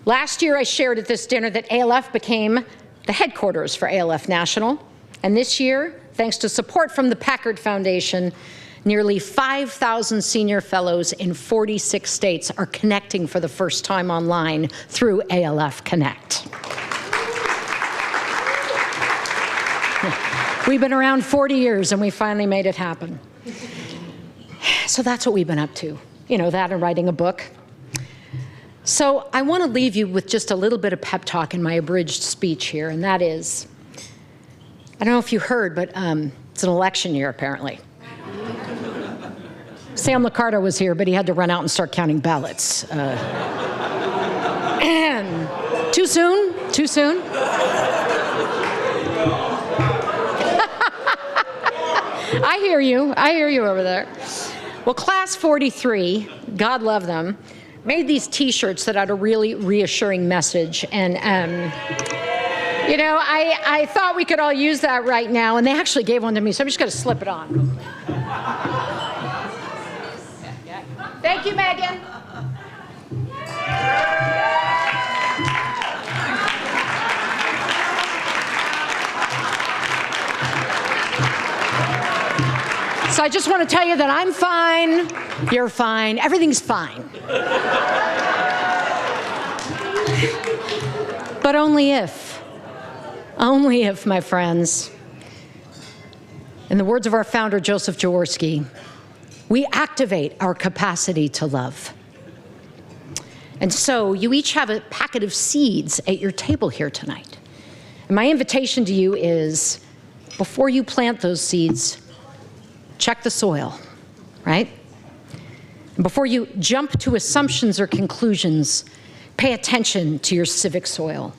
Last year I shared at this dinner that ALF became the headquarters for ALF National. And this year, thanks to support from the Packard Foundation, nearly 5,000 senior fellows in 46 states are connecting for the first time online through ALF Connect. We've been around 40 years and we finally made it happen. So that's what we've been up to. You know, that and writing a book. So I want to leave you with just a little bit of pep talk in my abridged speech here, and that is, I don't know if you heard, but it's an election year apparently. Sam Liccardo was here, but he had to run out and start counting ballots. Too soon? Too soon? I hear you over there. Well, Class 43, God love them, made these T-shirts that had a really reassuring message. And, you know, I thought we could all use that right now, and they actually gave one to me, so I'm just going to slip it on. Thank you, Megan. So I just want to tell you that I'm fine, you're fine, everything's fine. But only if, my friends, in the words of our founder, Joseph Jaworski, we activate our capacity to love. And so you each have a packet of seeds at your table here tonight. And my invitation to you is, before you plant those seeds, check the soil, right? And before you jump to assumptions or conclusions, pay attention to your civic soil.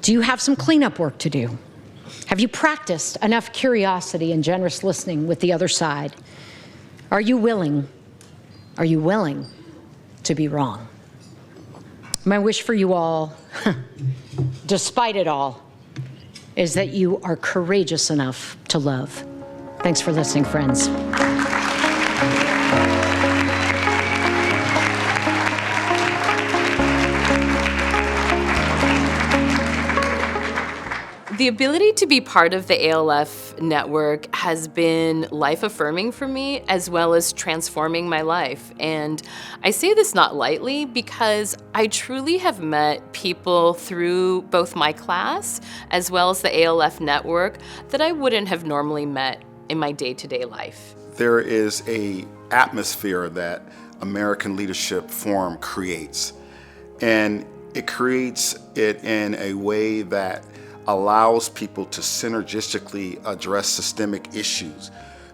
Do you have some cleanup work to do? Have you practiced enough curiosity and generous listening with the other side? Are you willing to be wrong? My wish for you all, despite it all, is that you are courageous enough to love. Thanks for listening, friends. The ability to be part of the ALF network has been life-affirming for me, as well as transforming my life. And I say this not lightly because I truly have met people through both my class as well as the ALF network that I wouldn't have normally met in my day-to-day life. There is an atmosphere that American Leadership Forum creates, and it creates it in a way that allows people to synergistically address systemic issues,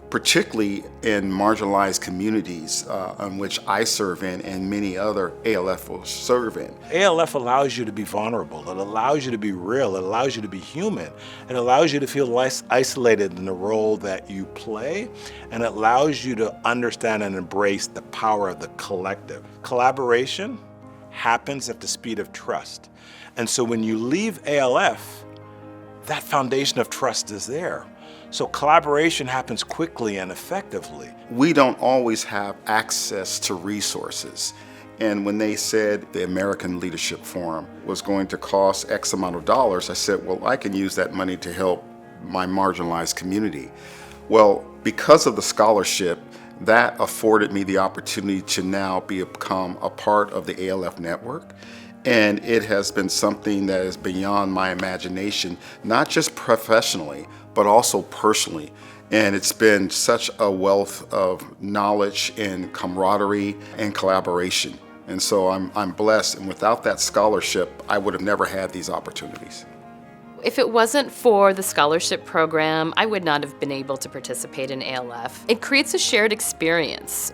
particularly in marginalized communities in which I serve in and many other ALF will serve in. ALF allows you to be vulnerable. It allows you to be real. It allows you to be human. It allows you to feel less isolated in the role that you play, and it allows you to understand and embrace the power of the collective. Collaboration happens at the speed of trust. And so when you leave ALF, that foundation of trust is there. So collaboration happens quickly and effectively. We don't always have access to resources. And when they said the American Leadership Forum was going to cost X amount of dollars, I said, well, I can use that money to help my marginalized community. Well, because of the scholarship, that afforded me the opportunity to now become a part of the ALF network. And it has been something that is beyond my imagination, not just professionally, but also personally. And it's been such a wealth of knowledge and camaraderie and collaboration. And so I'm blessed, and without that scholarship, I would have never had these opportunities. If it wasn't for the scholarship program, I would not have been able to participate in ALF. It creates a shared experience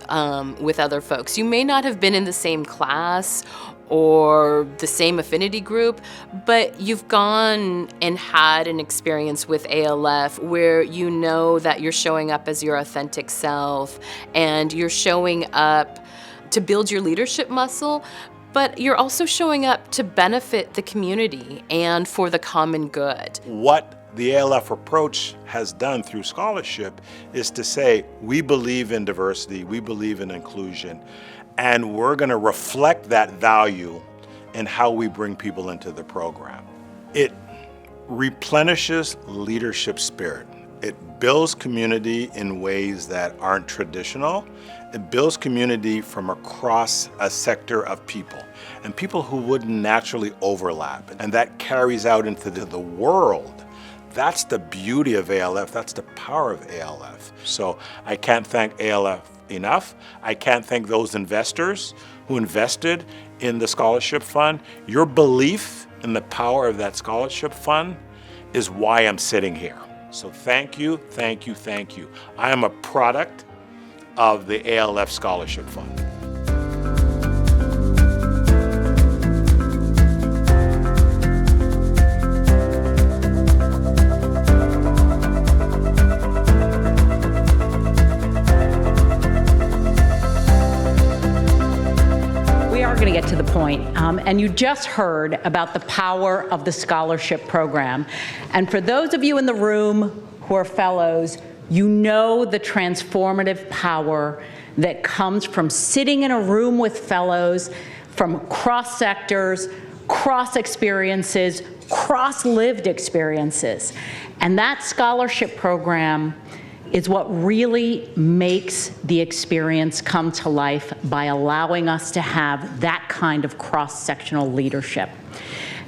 with other folks. You may not have been in the same class or the same affinity group, but you've gone and had an experience with ALF where you know that you're showing up as your authentic self and you're showing up to build your leadership muscle, but you're also showing up to benefit the community and for the common good. What the ALF approach has done through scholarship is to say, we believe in diversity, we believe in inclusion, and we're going to reflect that value in how we bring people into the program. It replenishes leadership spirit. It builds community in ways that aren't traditional. It builds community from across a sector of people, and people who wouldn't naturally overlap. And that carries out into the world. That's the beauty of ALF. That's the power of ALF. So I can't thank ALF enough. I can't thank those investors who invested in the scholarship fund. Your belief in the power of that scholarship fund is why I'm sitting here. So thank you, thank you, thank you. I am a product of the ALF Scholarship Fund. We are going to get to the point, and you just heard about the power of the scholarship program. And for those of you in the room who are fellows, you know the transformative power that comes from sitting in a room with fellows from cross sectors, cross experiences, cross-lived experiences. And that scholarship program is what really makes the experience come to life by allowing us to have that kind of cross-sectional leadership.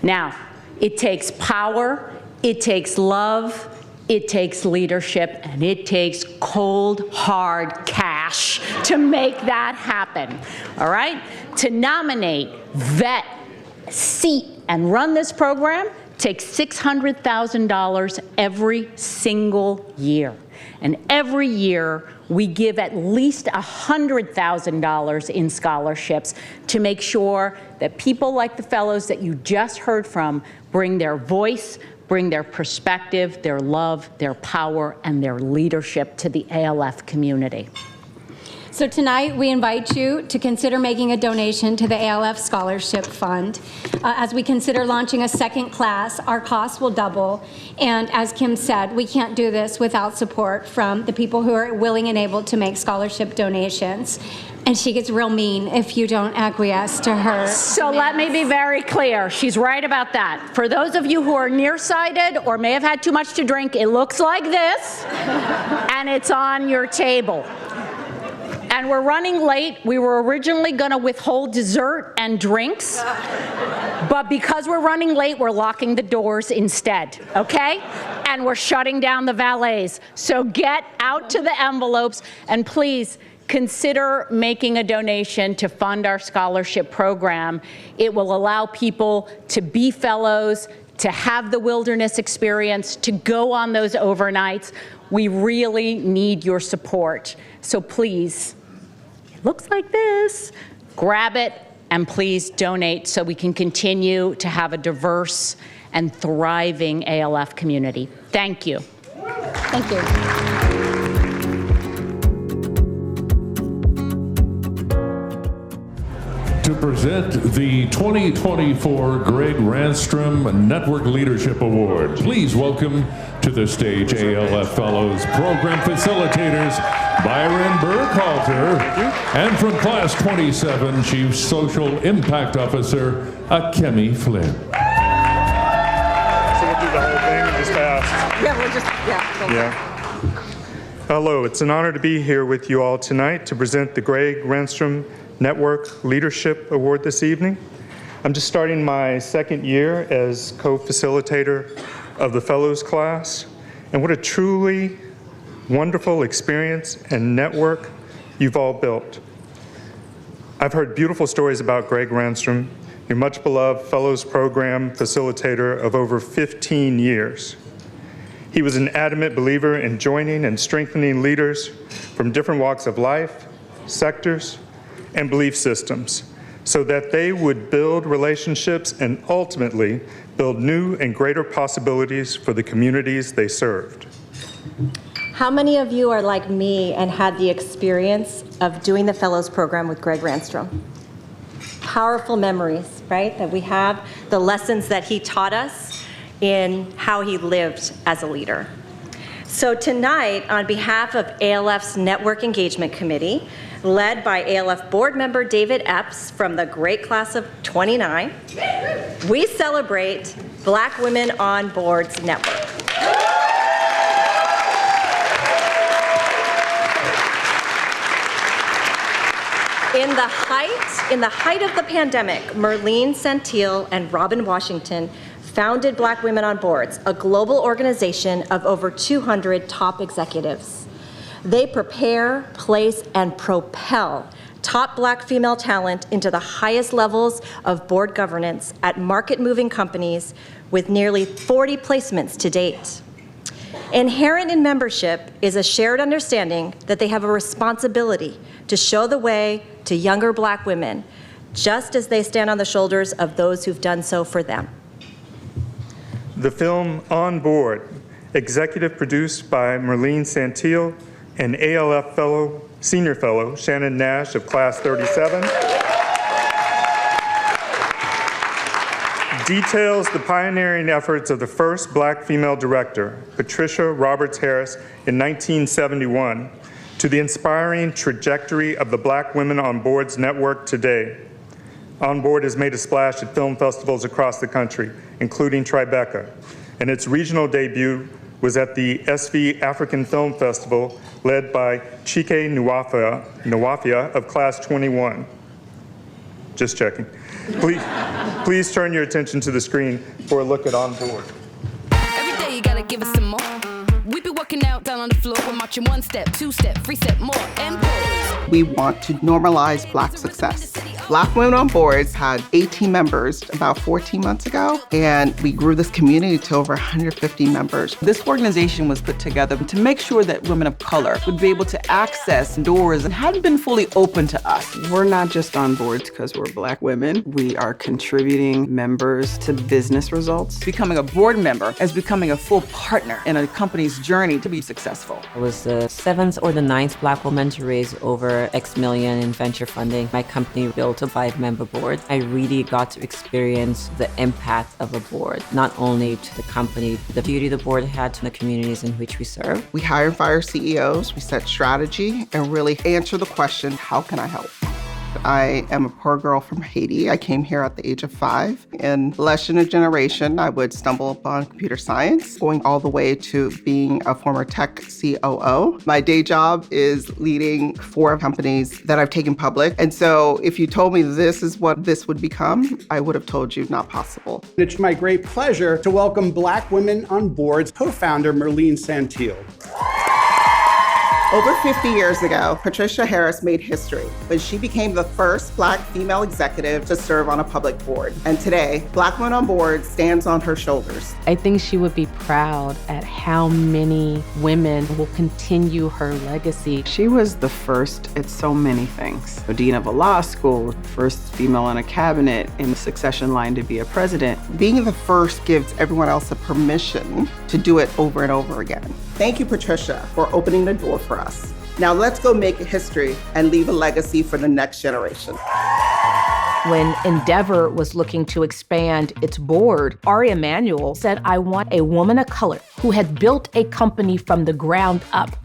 Now, it takes power, it takes love, it takes leadership, and it takes cold, hard cash to make that happen, all right? To nominate, vet, seat, and run this program takes $600,000 every single year. And every year, we give at least $100,000 in scholarships to make sure that people like the fellows that you just heard from bring their voice, bring their perspective, their love, their power, and their leadership to the ALF community. So tonight, we invite you to consider making a donation to the ALF Scholarship Fund. As we consider launching a second class, our costs will double. And as Kim said, we can't do this without support from the people who are willing and able to make scholarship donations. And she gets real mean if you don't acquiesce to her. So let me be very clear. She's right about that. For those of you who are nearsighted or may have had too much to drink, it looks like this, and it's on your table. And we're running late. We were originally going to withhold dessert and drinks, but because we're running late, we're locking the doors instead, okay? And we're shutting down the valets. So get out to the envelopes, and please consider making a donation to fund our scholarship program. It will allow people to be fellows, to have the wilderness experience, to go on those overnights. We really need your support. So please, it looks like this. Grab it and please donate so we can continue to have a diverse and thriving ALF community. Thank you. Thank you. To present the 2024 Greg Ranstrom Network Leadership Award, please welcome to the stage ALF Fellows Program Facilitators Byron Burkhalter and from Class 27, Chief Social Impact Officer Akemi Flynn. So we'll do the whole thing and just ask. Yeah, we'll just, Yeah. Hello, it's an honor to be here with you all tonight to present the Greg Ranstrom Network Leadership Award this evening. I'm just starting my second year as co-facilitator of the Fellows class, and what a truly wonderful experience and network you've all built. I've heard beautiful stories about Greg Ranstrom, your much beloved Fellows Program facilitator of over 15 years. He was an adamant believer in joining and strengthening leaders from different walks of life, sectors, and belief systems so that they would build relationships and ultimately build new and greater possibilities for the communities they served. How many of you are like me and had the experience of doing the Fellows Program with Greg Ranstrom? Powerful memories, right? That we have, the lessons that he taught us in how he lived as a leader. So tonight, on behalf of ALF's Network Engagement Committee, led by ALF board member David Epps from the great class of 29, we celebrate Black Women on Boards Network. In the height of the pandemic, Merlene Santil and Robin Washington founded Black Women on Boards, a global organization of over 200 top executives. They prepare, place, and propel top Black female talent into the highest levels of board governance at market-moving companies with nearly 40 placements to date. Inherent in membership is a shared understanding that they have a responsibility to show the way to younger Black women, just as they stand on the shoulders of those who've done so for them. The film On Board, executive produced by Merlene Santil and ALF Senior Fellow Shannon Nash of Class 37, details the pioneering efforts of the first Black female director, Patricia Roberts Harris, in 1971, to the inspiring trajectory of the Black Women on Boards network today. On Board has made a splash at film festivals across the country, including Tribeca, and its regional debut was at the SV African Film Festival, led by Chike Nwafia of Class 21. Just checking. Please turn your attention to the screen for a look at On Board. Every day you gotta give us some more. We be working out down on the floor. We're marching 1 step, 2 step, 3 step more, and pause. We want to normalize Black success. Black Women on Boards had 18 members about 14 months ago, and we grew this community to over 150 members. This organization was put together to make sure that women of color would be able to access doors that hadn't been fully open to us. We're not just on boards because we're Black women. We are contributing members to business results. Becoming a board member is becoming a full partner in a company's journey to be successful. I was the 7th or the 9th Black woman to raise over X million in venture funding. My company built a 5-member board. I really got to experience the impact of a board, not only to the company, the beauty the board had to the communities in which we serve. We hire and fire CEOs, we set strategy, and really answer the question, how can I help? I am a poor girl from Haiti. I came here at the age of 5. In less than a generation, I would stumble upon computer science, going all the way to being a former tech COO. My day job is leading 4 companies that I've taken public. And so if you told me this is what this would become, I would have told you not possible. It's my great pleasure to welcome Black Women on Boards co-founder Merlene Santil. Over 50 years ago, Patricia Harris made history when she became the first Black female executive to serve on a public board. And today, Black Women on Board stands on her shoulders. I think she would be proud at how many women will continue her legacy. She was the first at so many things. The dean of a law school, first female in a cabinet, in the succession line to be a president. Being the first gives everyone else a permission to do it over and over again. Thank you, Patricia, for opening the door for us. Now let's go make history and leave a legacy for the next generation. When Endeavor was looking to expand its board, Ari Emanuel said, I want a woman of color who had built a company from the ground up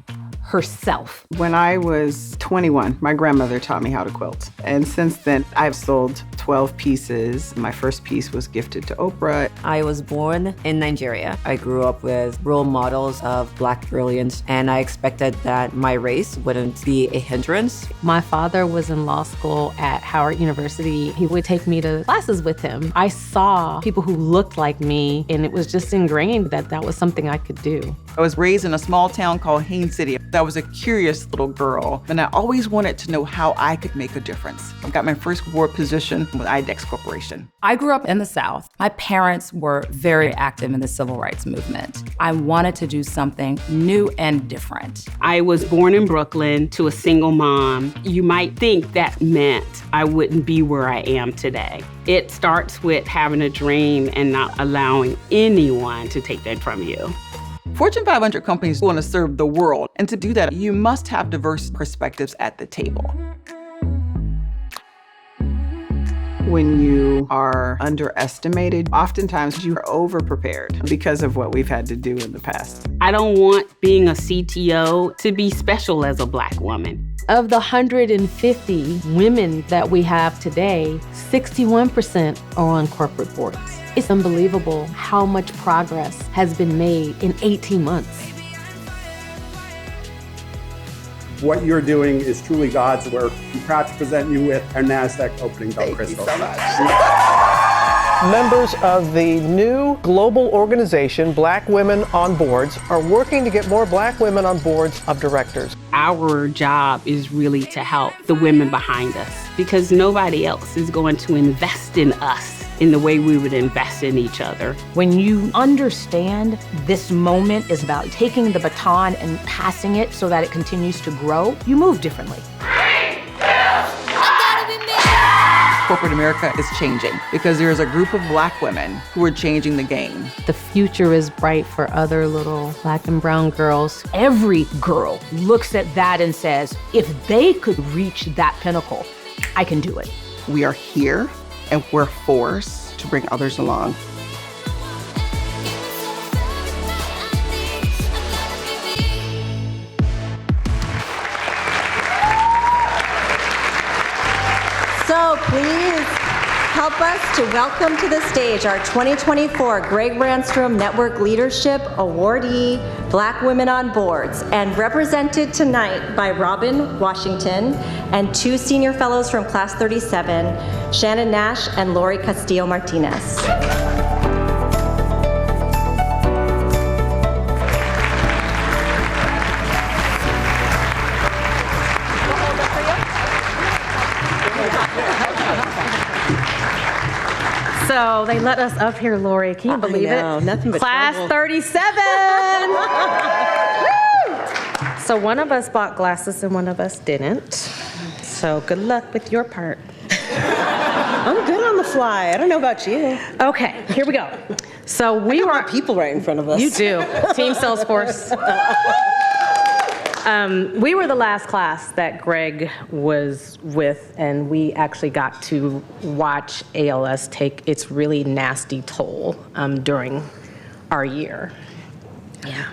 herself. When I was 21, my grandmother taught me how to quilt. And since then, I've sold 12 pieces. My first piece was gifted to Oprah. I was born in Nigeria. I grew up with role models of Black brilliance, and I expected that my race wouldn't be a hindrance. My father was in law school at Howard University. He would take me to classes with him. I saw people who looked like me, and it was just ingrained that that was something I could do. I was raised in a small town called Haines City. I was a curious little girl, and I always wanted to know how I could make a difference. I got my first board position with IDEX Corporation. I grew up in the South. My parents were very active in the civil rights movement. I wanted to do something new and different. I was born in Brooklyn to a single mom. You might think that meant I wouldn't be where I am today. It starts with having a dream and not allowing anyone to take that from you. Fortune 500 companies want to serve the world, and to do that, you must have diverse perspectives at the table. When you are underestimated, oftentimes you are over-prepared because of what we've had to do in the past. I don't want being a CTO to be special as a Black woman. Of the 150 women that we have today, 61% are on corporate boards. It's unbelievable how much progress has been made in 18 months. What you're doing is truly God's work. I'm proud to present you with our NASDAQ opening bell crystal. Thank you so much. Members of the new global organization, Black Women on Boards, are working to get more Black women on boards of directors. Our job is really to help the women behind us because nobody else is going to invest in us in the way we would invest in each other. When you understand this moment is about taking the baton and passing it so that it continues to grow, you move differently. Corporate America is changing because there's a group of Black women who are changing the game. The future is bright for other little Black and brown girls. Every girl looks at that and says, if they could reach that pinnacle, I can do it. We are here and we're forced to bring others along. So please help us to welcome to the stage our 2024 Greg Ranstrom Network Leadership Awardee, Black Women on Boards, and represented tonight by Robin Washington and 2 senior fellows from Class 37, Shannon Nash and Lori Castillo Martinez. So they let us up here, Lori. Can you believe it? Nothing but Class trouble. 37! Woo! So one of us bought glasses and one of us didn't. So good luck with your part. I'm good on the fly. I don't know about you. Okay, here we go. So we were people right in front of us. You do. Team Salesforce. We were the last class that Greg was with, and we actually got to watch ALS take its really nasty toll during our year. Yeah.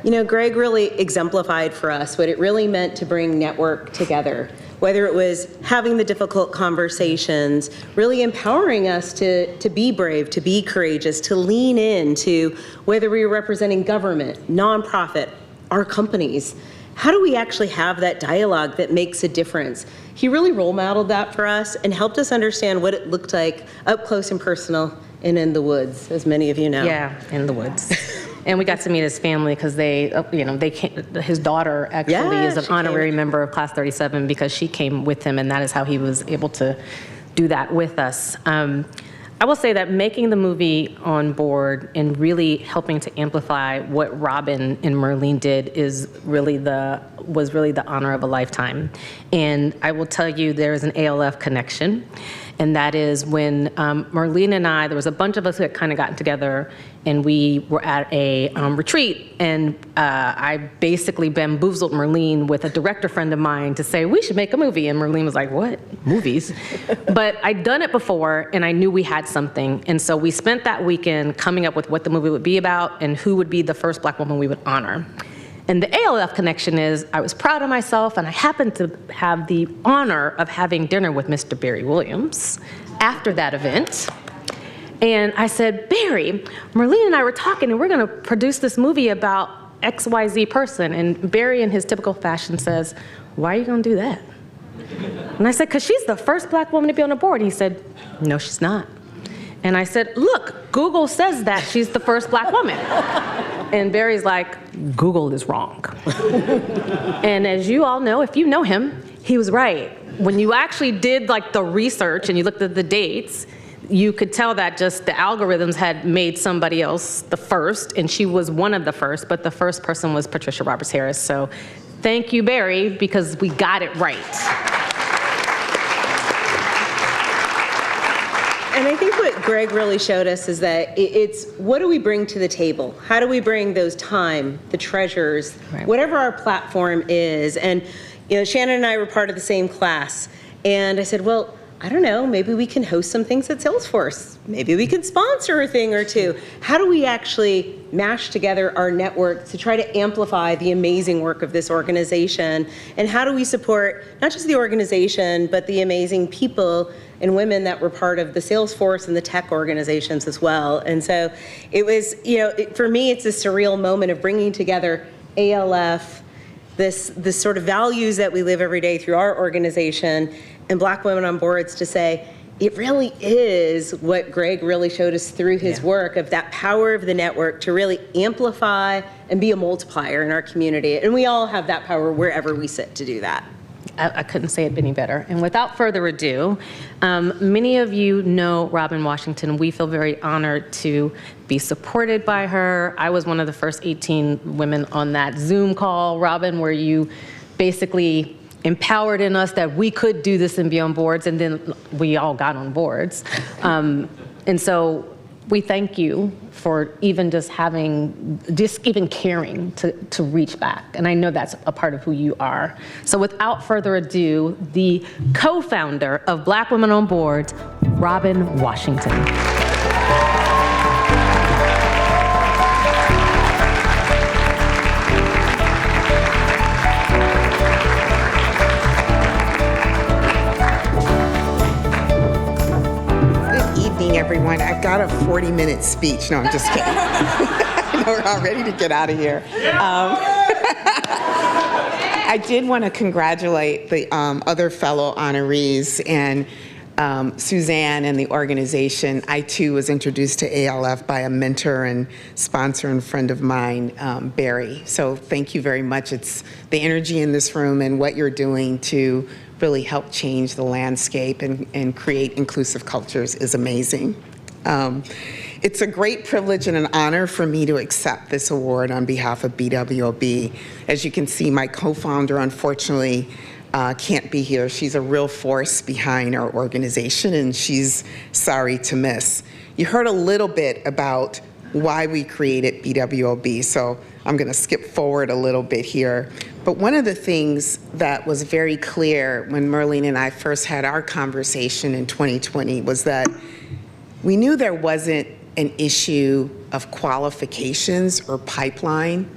You know, Greg really exemplified for us what it really meant to bring network together, whether it was having the difficult conversations, really empowering us to be brave, to be courageous, to lean into whether we were representing government, nonprofit, our companies. How do we actually have that dialogue that makes a difference? He really role modeled that for us and helped us understand what it looked like up close and personal and in the woods, as many of you know. Yeah, in the woods. And we got to meet his family because his daughter actually is an honorary member of Class 37 because she came with him, and that is how he was able to do that with us. I will say that making the movie on board and really helping to amplify what Robin and Merlene did was really the honor of a lifetime. And I will tell you, there is an ALF connection. And that is when Merlene and I, there was a bunch of us who had kind of gotten together, and we were at a retreat, and I basically bamboozled Merlene with a director friend of mine to say, we should make a movie. And Merlene was like, what? Movies? But I'd done it before, and I knew we had something. And so we spent that weekend coming up with what the movie would be about and who would be the first Black woman we would honor. And the ALF connection is, I was proud of myself, and I happened to have the honor of having dinner with Mr. Barry Williams after that event. And I said, Barry, Merlene and I were talking, and we're gonna produce this movie about XYZ person. And Barry, in his typical fashion, says, why are you gonna do that? And I said, because she's the first Black woman to be on the board. And he said, no, she's not. And I said, look, Google says that she's the first Black woman. And Barry's like, Google is wrong. And as you all know, if you know him, he was right. When you actually did like the research and you looked at the dates, you could tell that just the algorithms had made somebody else the first, and she was one of the first, but the first person was Patricia Roberts Harris. So thank you, Barry, because we got it right. And I think what Greg really showed us is that it's what do we bring to the table? How do we bring those time, the treasures, whatever our platform is? And you know, Shannon and I were part of the same class. And I said, well, I don't know, maybe we can host some things at Salesforce. Maybe we can sponsor a thing or two. How do we actually mash together our network to try to amplify the amazing work of this organization? And how do we support not just the organization, but the amazing people and women that were part of the Salesforce and the tech organizations as well? And so it was, for me, it's a surreal moment of bringing together ALF, this sort of values that we live every day through our organization, and Black women on boards to say, it really is what Greg really showed us through his work of that power of the network to really amplify and be a multiplier in our community. And we all have that power wherever we sit to do that. I couldn't say it any better. And without further ado, many of you know Robin Washington. We feel very honored to be supported by her. I was one of the first 18 women on that Zoom call, Robin, where you basically empowered in us that we could do this and be on boards, and then we all got on boards. And so we thank you for even just even caring to reach back. And I know that's a part of who you are. So without further ado, the co-founder of Black Women on Boards, Robin Washington. Everyone, I've got a 40-minute speech. No, I'm just kidding. No, we're all ready to get out of here. I did want to congratulate the other fellow honorees and Suzanne and the organization. I too was introduced to ALF by a mentor and sponsor and friend of mine, Barry. So thank you very much. It's the energy in this room and what you're doing to really help change the landscape and create inclusive cultures is amazing. It's a great privilege and an honor for me to accept this award on behalf of BWOB. As you can see, my co-founder unfortunately can't be here. She's a real force behind our organization, and she's sorry to miss. You heard a little bit about why we created BWOB, so I'm going to skip forward a little bit here. But one of the things that was very clear when Merlene and I first had our conversation in 2020 was that we knew there wasn't an issue of qualifications or pipeline,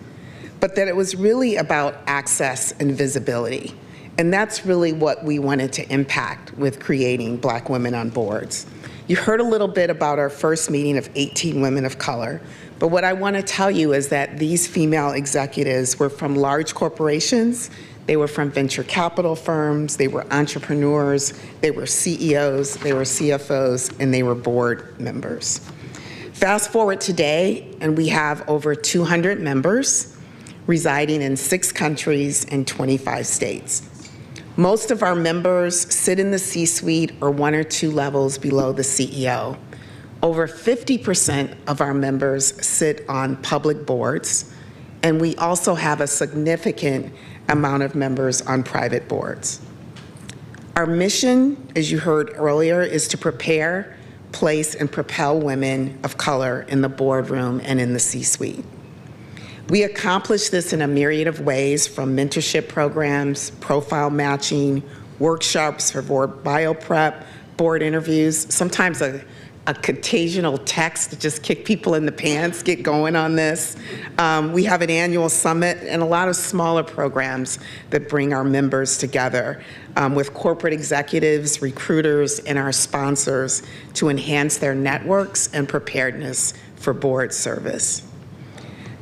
but that it was really about access and visibility. And that's really what we wanted to impact with creating Black Women on Boards. You heard a little bit about our first meeting of 18 women of color, but what I want to tell you is that these female executives were from large corporations, they were from venture capital firms, they were entrepreneurs, they were CEOs, they were CFOs, and they were board members. Fast forward today, and we have over 200 members residing in 6 countries and 25 states. Most of our members sit in the C-suite or 1 or 2 levels below the CEO. Over 50% of our members sit on public boards, and we also have a significant amount of members on private boards. Our mission, as you heard earlier, is to prepare, place, and propel women of color in the boardroom and in the C-suite. We accomplish this in a myriad of ways, from mentorship programs, profile matching, workshops for board bio prep, board interviews, sometimes a occasional text to just kick people in the pants, get going on this. We have an annual summit and a lot of smaller programs that bring our members together with corporate executives, recruiters, and our sponsors to enhance their networks and preparedness for board service.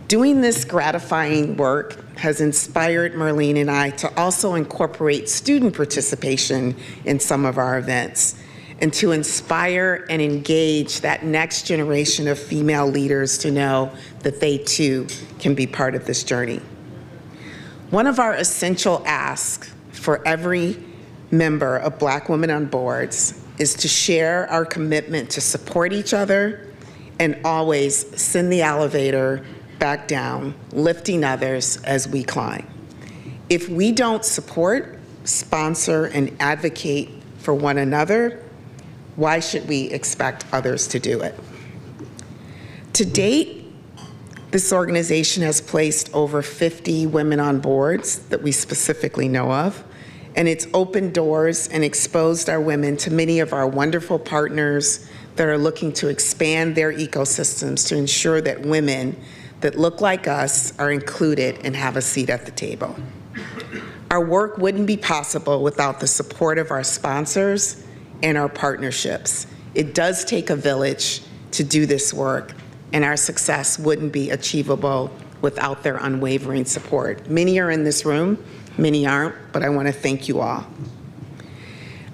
Doing this gratifying work has inspired Merlene and I to also incorporate student participation in some of our events, and to inspire and engage that next generation of female leaders to know that they too can be part of this journey. One of our essential asks for every member of Black Women on Boards is to share our commitment to support each other and always send the elevator back down, lifting others as we climb. If we don't support, sponsor, and advocate for one another, why should we expect others to do it? To date, this organization has placed over 50 women on boards that we specifically know of, and it's opened doors and exposed our women to many of our wonderful partners that are looking to expand their ecosystems to ensure that women that look like us are included and have a seat at the table. Our work wouldn't be possible without the support of our sponsors and our partnerships. It does take a village to do this work, and our success wouldn't be achievable without their unwavering support. Many are in this room, many aren't, but I want to thank you all.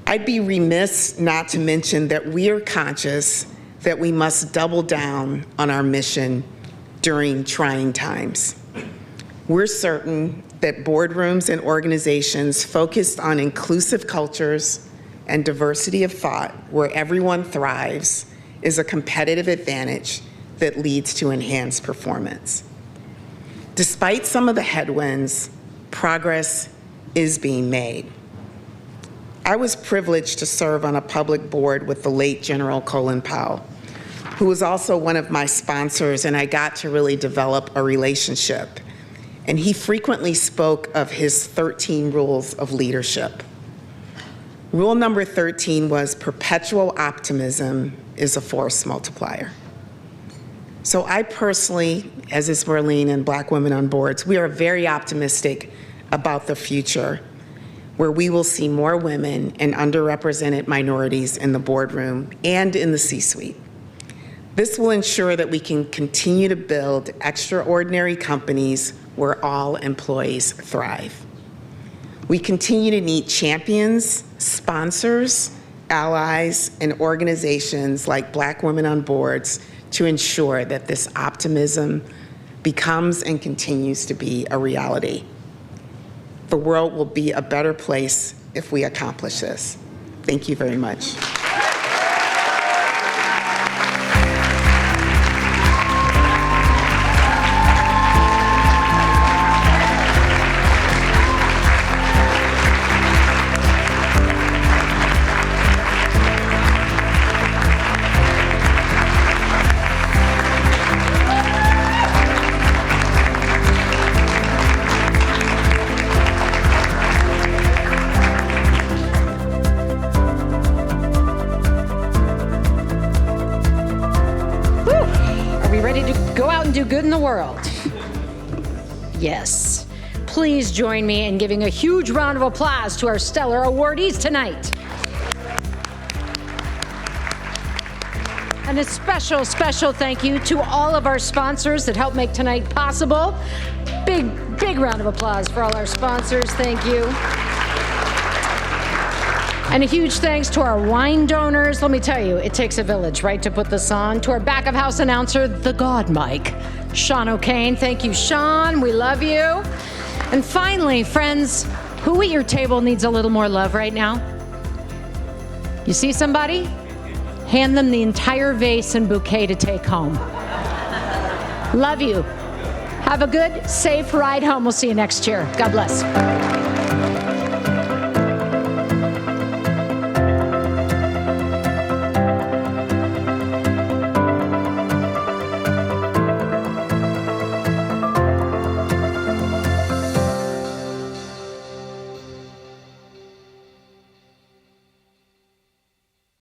I'd be remiss not to mention that we are conscious that we must double down on our mission during trying times. We're certain that boardrooms and organizations focused on inclusive cultures and diversity of thought, where everyone thrives, is a competitive advantage that leads to enhanced performance. Despite some of the headwinds, progress is being made. I was privileged to serve on a public board with the late General Colin Powell, who was also one of my sponsors, and I got to really develop a relationship. And he frequently spoke of his 13 rules of leadership. Rule number 13 was perpetual optimism is a force multiplier. So I personally, as is Marlene and Black Women on Boards, we are very optimistic about the future, where we will see more women and underrepresented minorities in the boardroom and in the C-suite. This will ensure that we can continue to build extraordinary companies where all employees thrive. We continue to need champions, sponsors, allies, and organizations like Black Women on Boards to ensure that this optimism becomes and continues to be a reality. The world will be a better place if we accomplish this. Thank you very much. Do good in the world. Yes. Please join me in giving a huge round of applause to our stellar awardees tonight. And a special, special thank you to all of our sponsors that helped make tonight possible. Big, big round of applause for all our sponsors. Thank you. And a huge thanks to our wine donors. Let me tell you, it takes a village, right, to put this on. To our back-of-house announcer, the God Mike, Sean O'Kane. Thank you, Sean. We love you. And finally, friends, who at your table needs a little more love right now? You see somebody? Hand them the entire vase and bouquet to take home. Love you. Have a good, safe ride home. We'll see you next year. God bless.